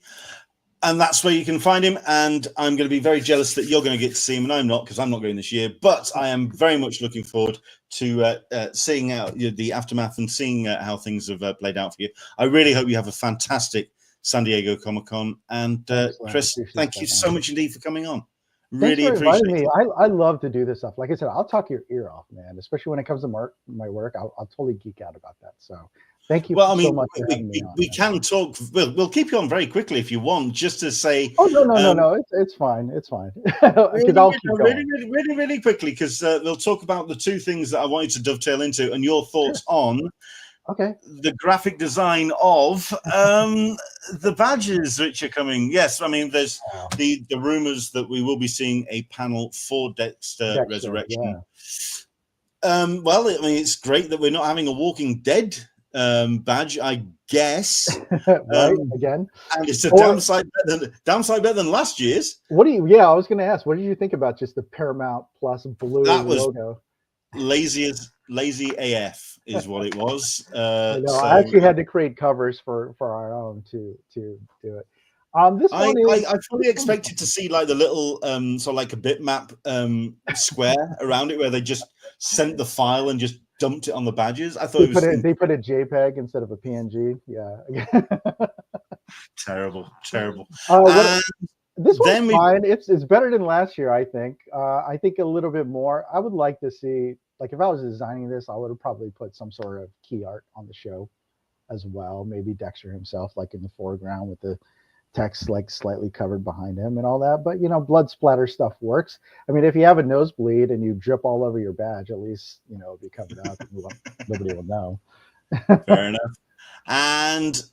And that's where you can find him. And I'm going to be very jealous that you're going to get to see him, and I'm not, because I'm not going this year. But I am very much looking forward to seeing out the aftermath and seeing how things have played out for you. I really hope you have a fantastic San Diego Comic-Con. And Chris, thank you so much indeed for coming on. Really appreciate it. I love to do this stuff. Like I said, I'll talk your ear off, man. Especially when it comes to my work, I'll totally geek out about that. So thank you so much for having me on. We can talk. We'll keep you on very quickly if you want, just to say. Oh no! It's fine. It's fine. Really quickly, because we'll talk about the two things that I wanted to dovetail into, and your thoughts on. Okay. The graphic design of the badges which are coming. Yes, I mean there's the rumors that we will be seeing a panel for Dexter Resurrection. Yeah. Well, I mean it's great that we're not having a Walking Dead badge, I guess. Right, again. And it's a downside better than last year's. I was going to ask, what did you think about just the Paramount Plus blue logo? Lazy AF is what it was. I actually had to create covers for our own to do it. This one is. I fully expected to see like the little sort of like a bitmap square around it where they just sent the file and just dumped it on the badges. I thought it was They put a JPEG instead of a PNG. Yeah. terrible, terrible. This one's Then fine. It's better than last year, I think. I think a little bit more. I would like to see, like, if I was designing this, I would have probably put some sort of key art on the show as well. Maybe Dexter himself, like in the foreground with the text like slightly covered behind him and all that. But you know, blood splatter stuff works. I mean, if you have a nosebleed and you drip all over your badge, at least you know it'll be covered up. Nobody will know. Fair enough. And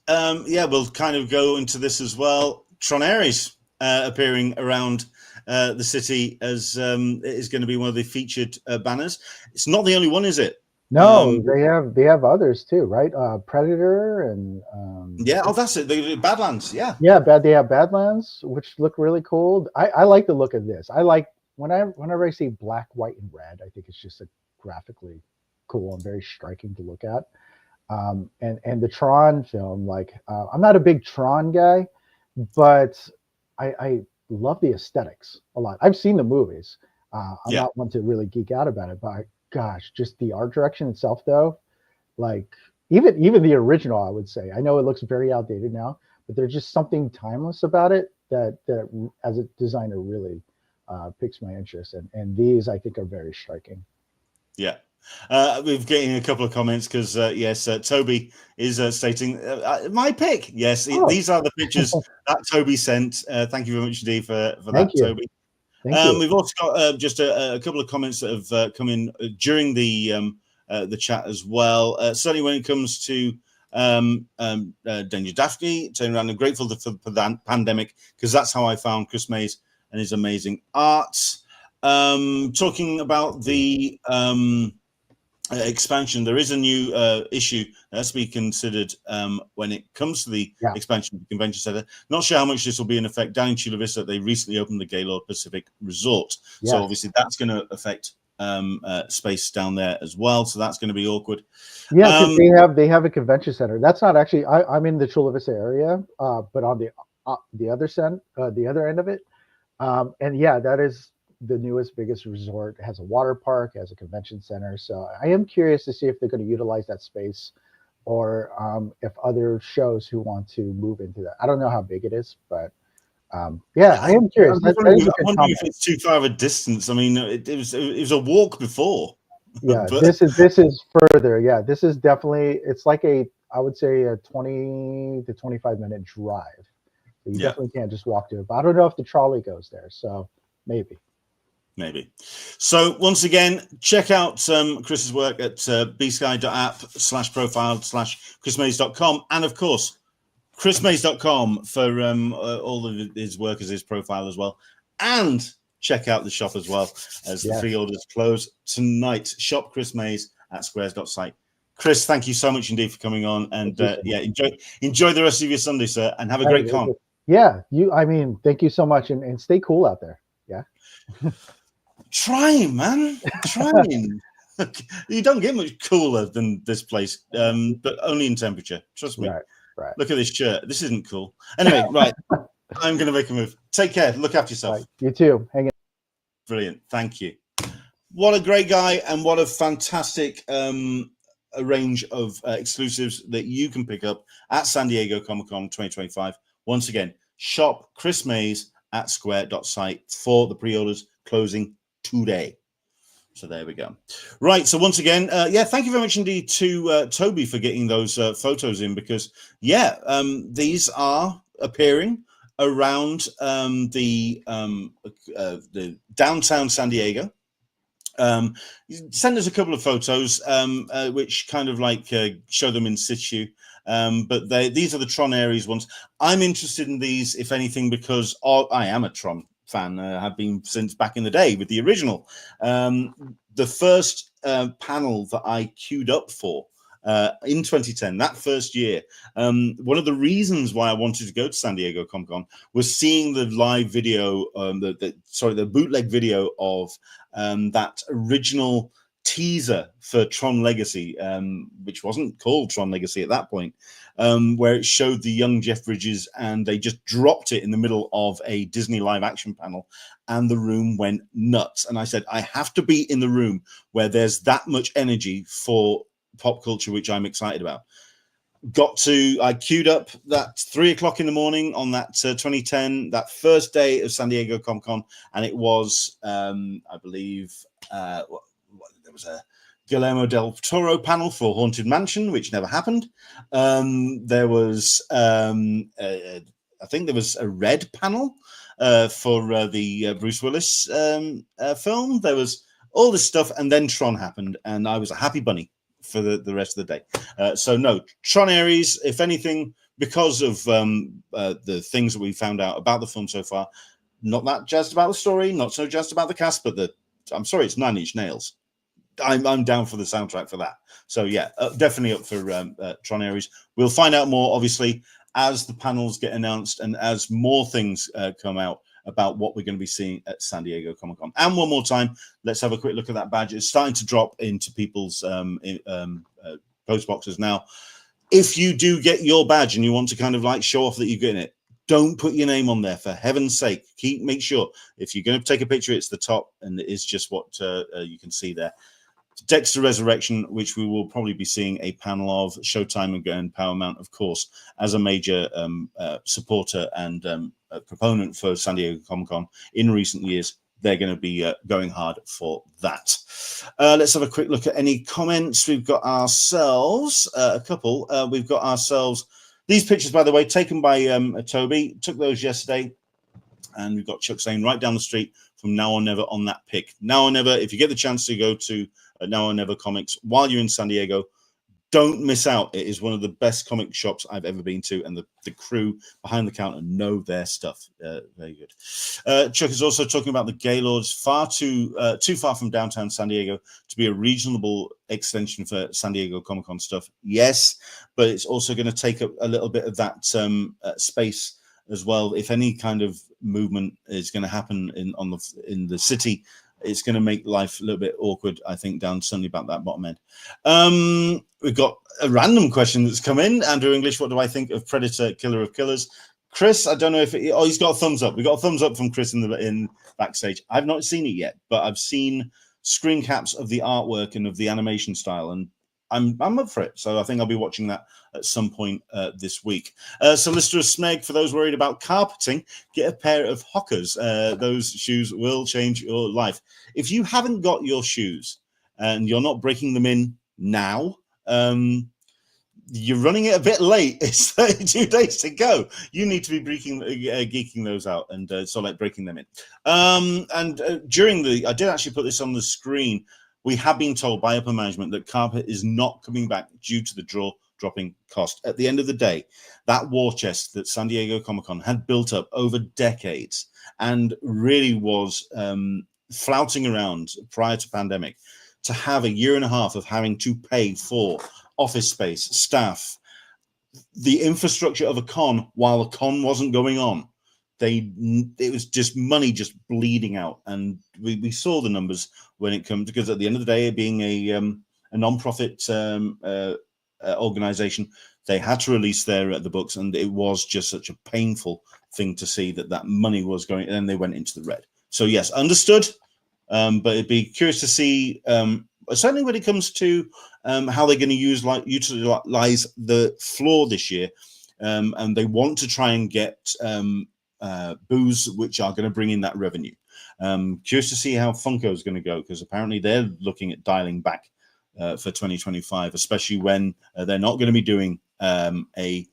yeah, we'll kind of go into this as well. Tron Ares appearing around the city as it is going to be one of the featured banners. It's not the only one, is it? No, they have others too, right? Predator and yeah. Oh, that's it. The Badlands. Yeah. Yeah, they have Badlands, which look really cool. I like the look of this. I like whenever I see black, white, and red. I think it's just a graphically cool and very striking to look at. And the Tron film, like I'm not a big Tron guy, but I love the aesthetics a lot. I've seen the movies. I'm not one to really geek out about it, but gosh, just the art direction itself, though, like even the original, I would say. I know it looks very outdated now, but there's just something timeless about it that as a designer really piques my interest. And these, I think, are very striking. Yeah. We're getting a couple of comments because yes, Toby is stating my pick. Yes, these are the pictures that Toby sent. Thank you very much, indeed, for that, Toby. We've also got just a couple of comments that have come in during the chat as well. Certainly, when it comes to Danger Daphne, turning around and grateful for the pandemic because that's how I found Chris Mays and his amazing art. Talking about the expansion, there is a new issue that has to be considered when it comes to the expansion of the convention center. Not sure how much this will be in effect. Down in Chula Vista, they recently opened the Gaylord Pacific Resort, so obviously that's going to affect space down there as well. So that's going to be awkward. Yeah, because they have a convention center. That's not actually. I'm in the Chula Vista area, but on the other end of it, and yeah, that is the newest, biggest resort. It has a water park, has a convention center. So I am curious to see if they're going to utilize that space or if other shows who want to move into that. I don't know how big it is, but yeah, I am curious. I'm wondering if it's too far of a distance. I mean, it was a walk before. Yeah, this is further. Yeah, this is definitely, it's like I would say a 20 to 25-minute drive. So you definitely can't just walk to it. But I don't know if the trolley goes there. So maybe. So once again, check out Chris's work at bsky.app/profile/chrismays.com, and of course chrismays.com for all of his work as his profile as well. And check out the shop as well as the pre-orders close tonight. Shop Chris Mays at squares.site. Chris, thank you so much indeed for coming on, and enjoy the rest of your Sunday, sir, and have a great con. Yeah, thank you so much, and stay cool out there. Yeah. Trying, man. Trying. You don't get much cooler than this place, but only in temperature. Trust me. Right. Look at this shirt. This isn't cool. Anyway, right. I'm going to make a move. Take care. Look after yourself. Right. You too. Hang in. Brilliant. Thank you. What a great guy, and what a fantastic a range of exclusives that you can pick up at San Diego Comic-Con 2025. Once again, shop Chris Mays at square.site for the pre-orders closing today. So there we go. Right. So once again, thank you very much indeed to Toby for getting those photos in, because these are appearing around the downtown San Diego. Send us a couple of photos which kind of like show them in situ, but these are the Tron Ares ones. I'm interested in these, if anything, because I am a Tron fan, have been since back in the day with the original. The first panel that I queued up for in 2010, that first year, one of the reasons why I wanted to go to San Diego Comic-Con was seeing the live video, the bootleg video of that original teaser for Tron Legacy, which wasn't called Tron Legacy at that point, where it showed the young Jeff Bridges, and they just dropped it in the middle of a Disney live action panel, and the room went nuts. And I said, I have to be in the room where there's that much energy for pop culture, which I'm excited about. I queued up that 3 o'clock in the morning on that 2010, that first day of San Diego Comic Con, and it was, I believe, there was a Guillermo del Toro panel for Haunted Mansion, which never happened. There was, I think there was a Red panel for the Bruce Willis film. There was all this stuff, and then Tron happened, and I was a happy bunny for the rest of the day. So no, Tron Ares, if anything, because of the things that we found out about the film so far, not that jazzed about the story, not so jazzed about the cast, but I'm sorry, it's Nine Inch Nails. I'm down for the soundtrack for that. So yeah, definitely up for Tron Ares. We'll find out more, obviously, as the panels get announced and as more things come out about what we're going to be seeing at San Diego Comic Con. And one more time, let's have a quick look at that badge. It's starting to drop into people's post boxes now. If you do get your badge and you want to kind of like show off that you're getting it, don't put your name on there, for heaven's sake. Make sure if you're going to take a picture, it's the top, and it is just what you can see there. Dexter Resurrection, which we will probably be seeing a panel of. Showtime and Paramount, of course, as a major supporter and proponent for San Diego Comic-Con in recent years. They're going to be going hard for that. Let's have a quick look at any comments. We've got ourselves a couple. We've got ourselves these pictures, by the way, taken by Toby. Took those yesterday. And we've got Chuck saying, right down the street from Now or Never on that pic. Now or Never, if you get the chance to go to Now or Never Comics while you're in San Diego, don't miss out. It is one of the best comic shops I've ever been to, and the crew behind the counter know their stuff. Very good. Chuck is also talking about the Gaylords, too far from downtown San Diego to be a reasonable extension for San Diego Comic-Con stuff. Yes, but it's also going to take up a little bit of that space as well. If any kind of movement is going to happen in the city, it's going to make life a little bit awkward, I think, down certainly about that bottom end. We've got a random question that's come in. Andrew English, what do I think of Predator, Killer of Killers? Chris, I don't know if he's got a thumbs up. We got a thumbs up from Chris in backstage. I've not seen it yet, but I've seen screen caps of the artwork and of the animation style, and I'm up for it. So I think I'll be watching that at some point this week. Solicitor Smeg, for those worried about carpeting, get a pair of Hockers. Those shoes will change your life. If you haven't got your shoes and you're not breaking them in now, you're running it a bit late. It's 32 days to go. You need to be geeking those out and sort of like breaking them in. I did actually put this on the screen. We have been told by upper management that carpet is not coming back due to the dropping cost. At the end of the day, that war chest that San Diego Comic-Con had built up over decades and really was flouting around prior to pandemic, to have a year and a half of having to pay for office space, staff, the infrastructure of a con while a con wasn't going on. It was just money just bleeding out, and we saw the numbers when it comes, because at the end of the day, being a non-profit organization, they had to release the books, and it was just such a painful thing to see that money was going, and then they went into the red. So yes, understood, but it'd be curious to see, certainly when it comes to how they're going to utilize the floor this year, and they want to try and get booths which are going to bring in that revenue. Curious to see how Funko is going to go, because apparently they're looking at dialing back for 2025, especially when they're not going to be doing a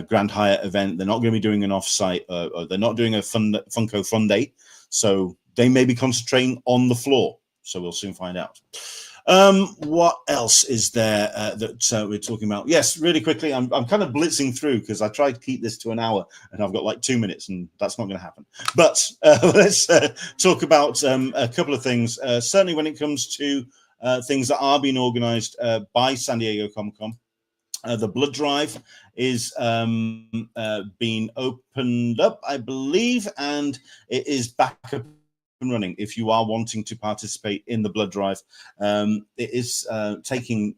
Grand Hyatt event. They're not going to be doing an off-site, or they're not doing a Funko Fun Day. So they may be concentrating on the floor. So we'll soon find out. What else is there that we're talking about? Yes, really quickly, I'm kind of blitzing through because I tried to keep this to an hour and I've got like 2 minutes, and that's not going to happen. But let's talk about a couple of things. Certainly when it comes to things that are being organized by San Diego Comic-Con. The blood drive is being opened up, I believe, and it is back up and running. If you are wanting to participate in the blood drive, it is taking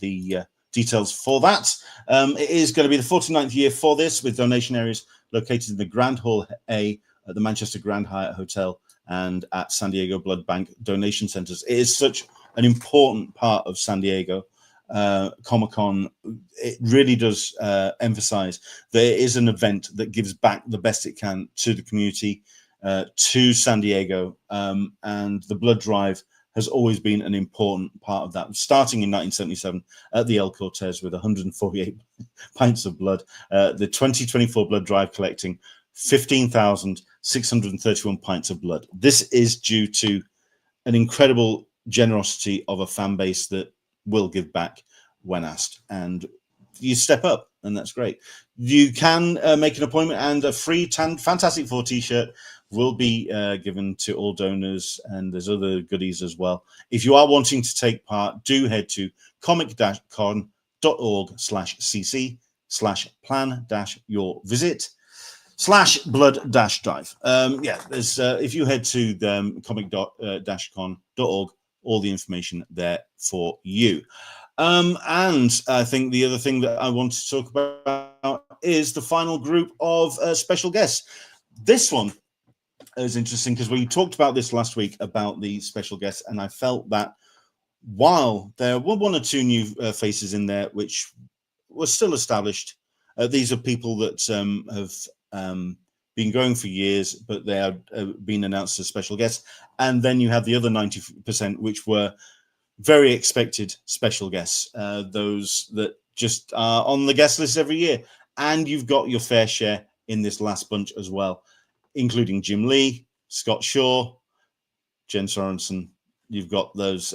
the details for that. It is going to be the 49th year for this, with donation areas located in the Grand Hall A at the Manchester Grand Hyatt Hotel and at San Diego Blood Bank donation centers. It is such an important part of San Diego Comic-Con. It really does emphasize that it is an event that gives back the best it can to the community, to San Diego, and the blood drive has always been an important part of that, starting in 1977 at the El Cortez with 148 pints of blood. The 2024 blood drive collecting 15,631 pints of blood. This is due to an incredible generosity of a fan base that will give back when asked, and you step up, and that's great. You can make an appointment, and a free Fantastic Four t-shirt will be given to all donors, and there's other goodies as well. If you are wanting to take part, do head to comic-con.org/cc/plan-your-visit/blood-drive. There's if you head to the comic-con.org, all the information there for you. And I think the other thing that I want to talk about is the final group of special guests. This one is interesting because we talked about this last week about the special guests, and I felt that while there were one or two new faces in there which were still established, these are people that have been going for years, but they have been announced as special guests. And then you have the other 90%, which were very expected special guests, those that just are on the guest list every year. And you've got your fair share in this last bunch as well, including Jim Lee, Scott Shaw, Jen Sorensen. You've got those.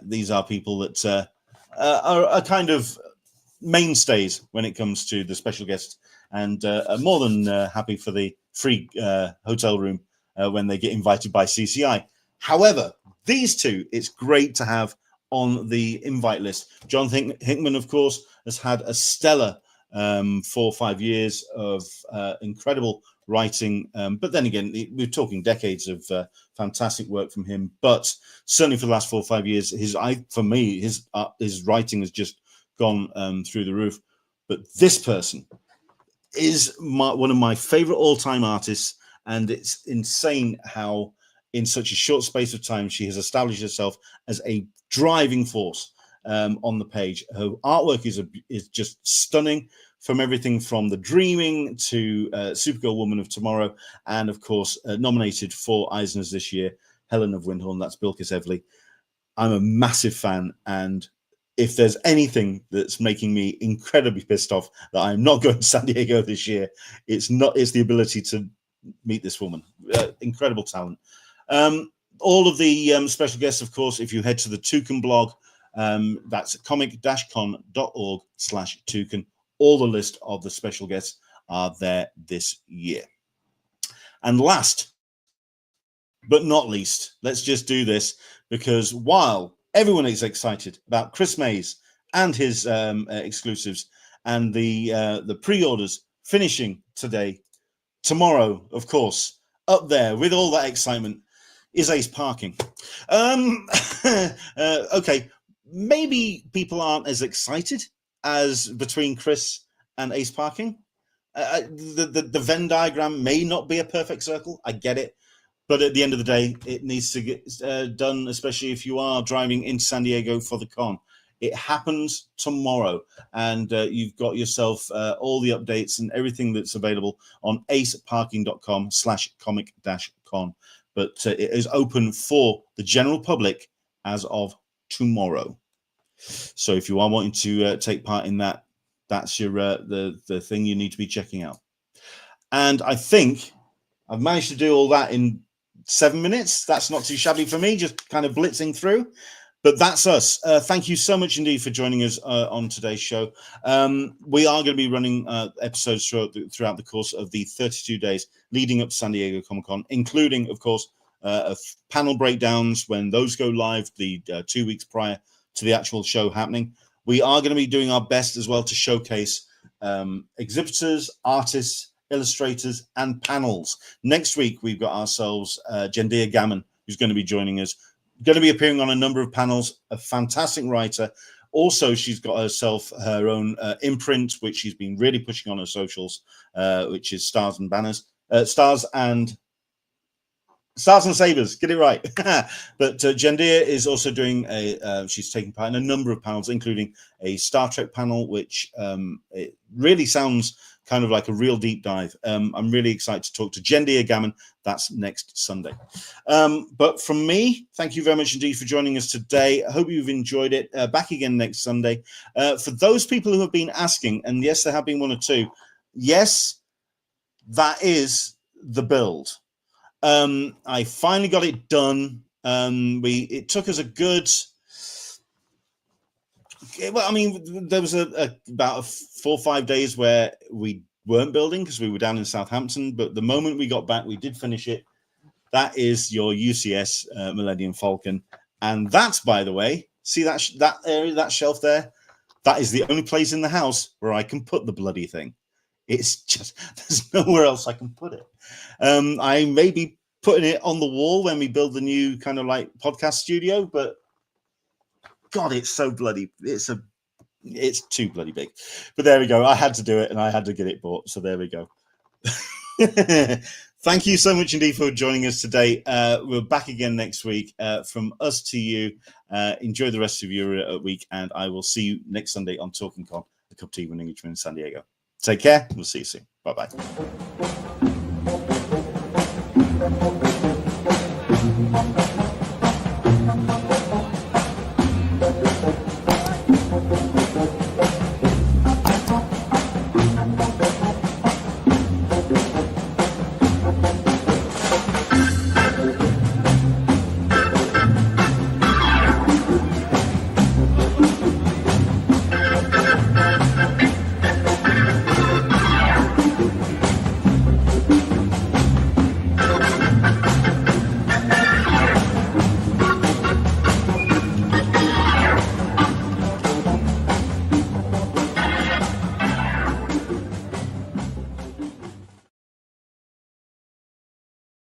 These are people that are kind of mainstays when it comes to the special guests, and are more than happy for the free hotel room when they get invited by CCI. However, these two, it's great to have on the invite list. John Hickman, of course, has had a stellar 4 or 5 years of incredible writing, but then again, we're talking decades of fantastic work from him. But certainly for the last 4 or 5 years, his writing has just gone through the roof. But this person is one of my favorite all-time artists, and it's insane how in such a short space of time she has established herself as a driving force on the page. Her artwork is just stunning, from everything from The Dreaming to Supergirl Woman of Tomorrow, and of course nominated for Eisners this year, Helen of Windhorn. That's Bilkis Evely. I'm a massive fan, and if there's anything that's making me incredibly pissed off that I'm not going to San Diego this year, it's the ability to meet this woman. Incredible talent. All of the special guests, of course, if you head to the Toucan blog, that's comic-con.org/Toucan. All the list of the special guests are there this year. And last but not least, let's just do this, because while everyone is excited about Chris Mays and his exclusives, and the pre-orders finishing today, tomorrow, of course, up there with all that excitement is Ace Parking. Okay, maybe people aren't as excited as between Chris and Ace Parking. The Venn diagram may not be a perfect circle. I get it. But at the end of the day, it needs to get done, especially if you are driving into San Diego for the con. It happens tomorrow, and you've got yourself all the updates and everything that's available on aceparking.com/comic-con. But it is open for the general public as of tomorrow. So if you are wanting to take part in that, that's your the thing you need to be checking out. And I think I've managed to do all that in 7 minutes. That's not too shabby for me, just kind of blitzing through. But that's us. Thank you so much indeed for joining us on today's show. We are going to be running episodes throughout the course of the 32 days leading up to San Diego Comic-Con, including, of course, panel breakdowns when those go live the 2 weeks prior to the actual show happening. We are going to be doing our best as well to showcase exhibitors, artists, illustrators, and panels. Next week, we've got ourselves Jendia Gammon, who's going to be joining us, going to be appearing on a number of panels, a fantastic writer. Also, she's got herself her own imprint, which she's been really pushing on her socials, which is Stars and Banners, Stars and Sabers, get it right. But Jendia is also doing she's taking part in a number of panels, including a Star Trek panel, which it really sounds kind of like a real deep dive. I'm really excited to talk to Jendia Gammon. That's next Sunday. But from me, thank you very much indeed for joining us today. I hope you've enjoyed it. Back again next Sunday. For those people who have been asking, and yes, there have been one or two, yes, that is the build. I finally got it done. It took us a good, well, I mean, there was about 4 or 5 days where we weren't building because we were down in Southampton, but the moment we got back, we did finish it. That is your UCS Millennium Falcon. And that's, by the way, see that area, that shelf there? That is the only place in the house where I can put the bloody thing. It's just, there's nowhere else I can put it. I may be putting it on the wall when we build the new kind of like podcast studio, but God, it's so bloody, it's too bloody big. But there we go. I had to do it and I had to get it bought. So there we go. Thank you so much indeed for joining us today. We're back again next week. From us to you, enjoy the rest of your week, and I will see you next Sunday on Talking Con, a cup of tea with an Englishman in San Diego. Take care. We'll see you soon. Bye-bye.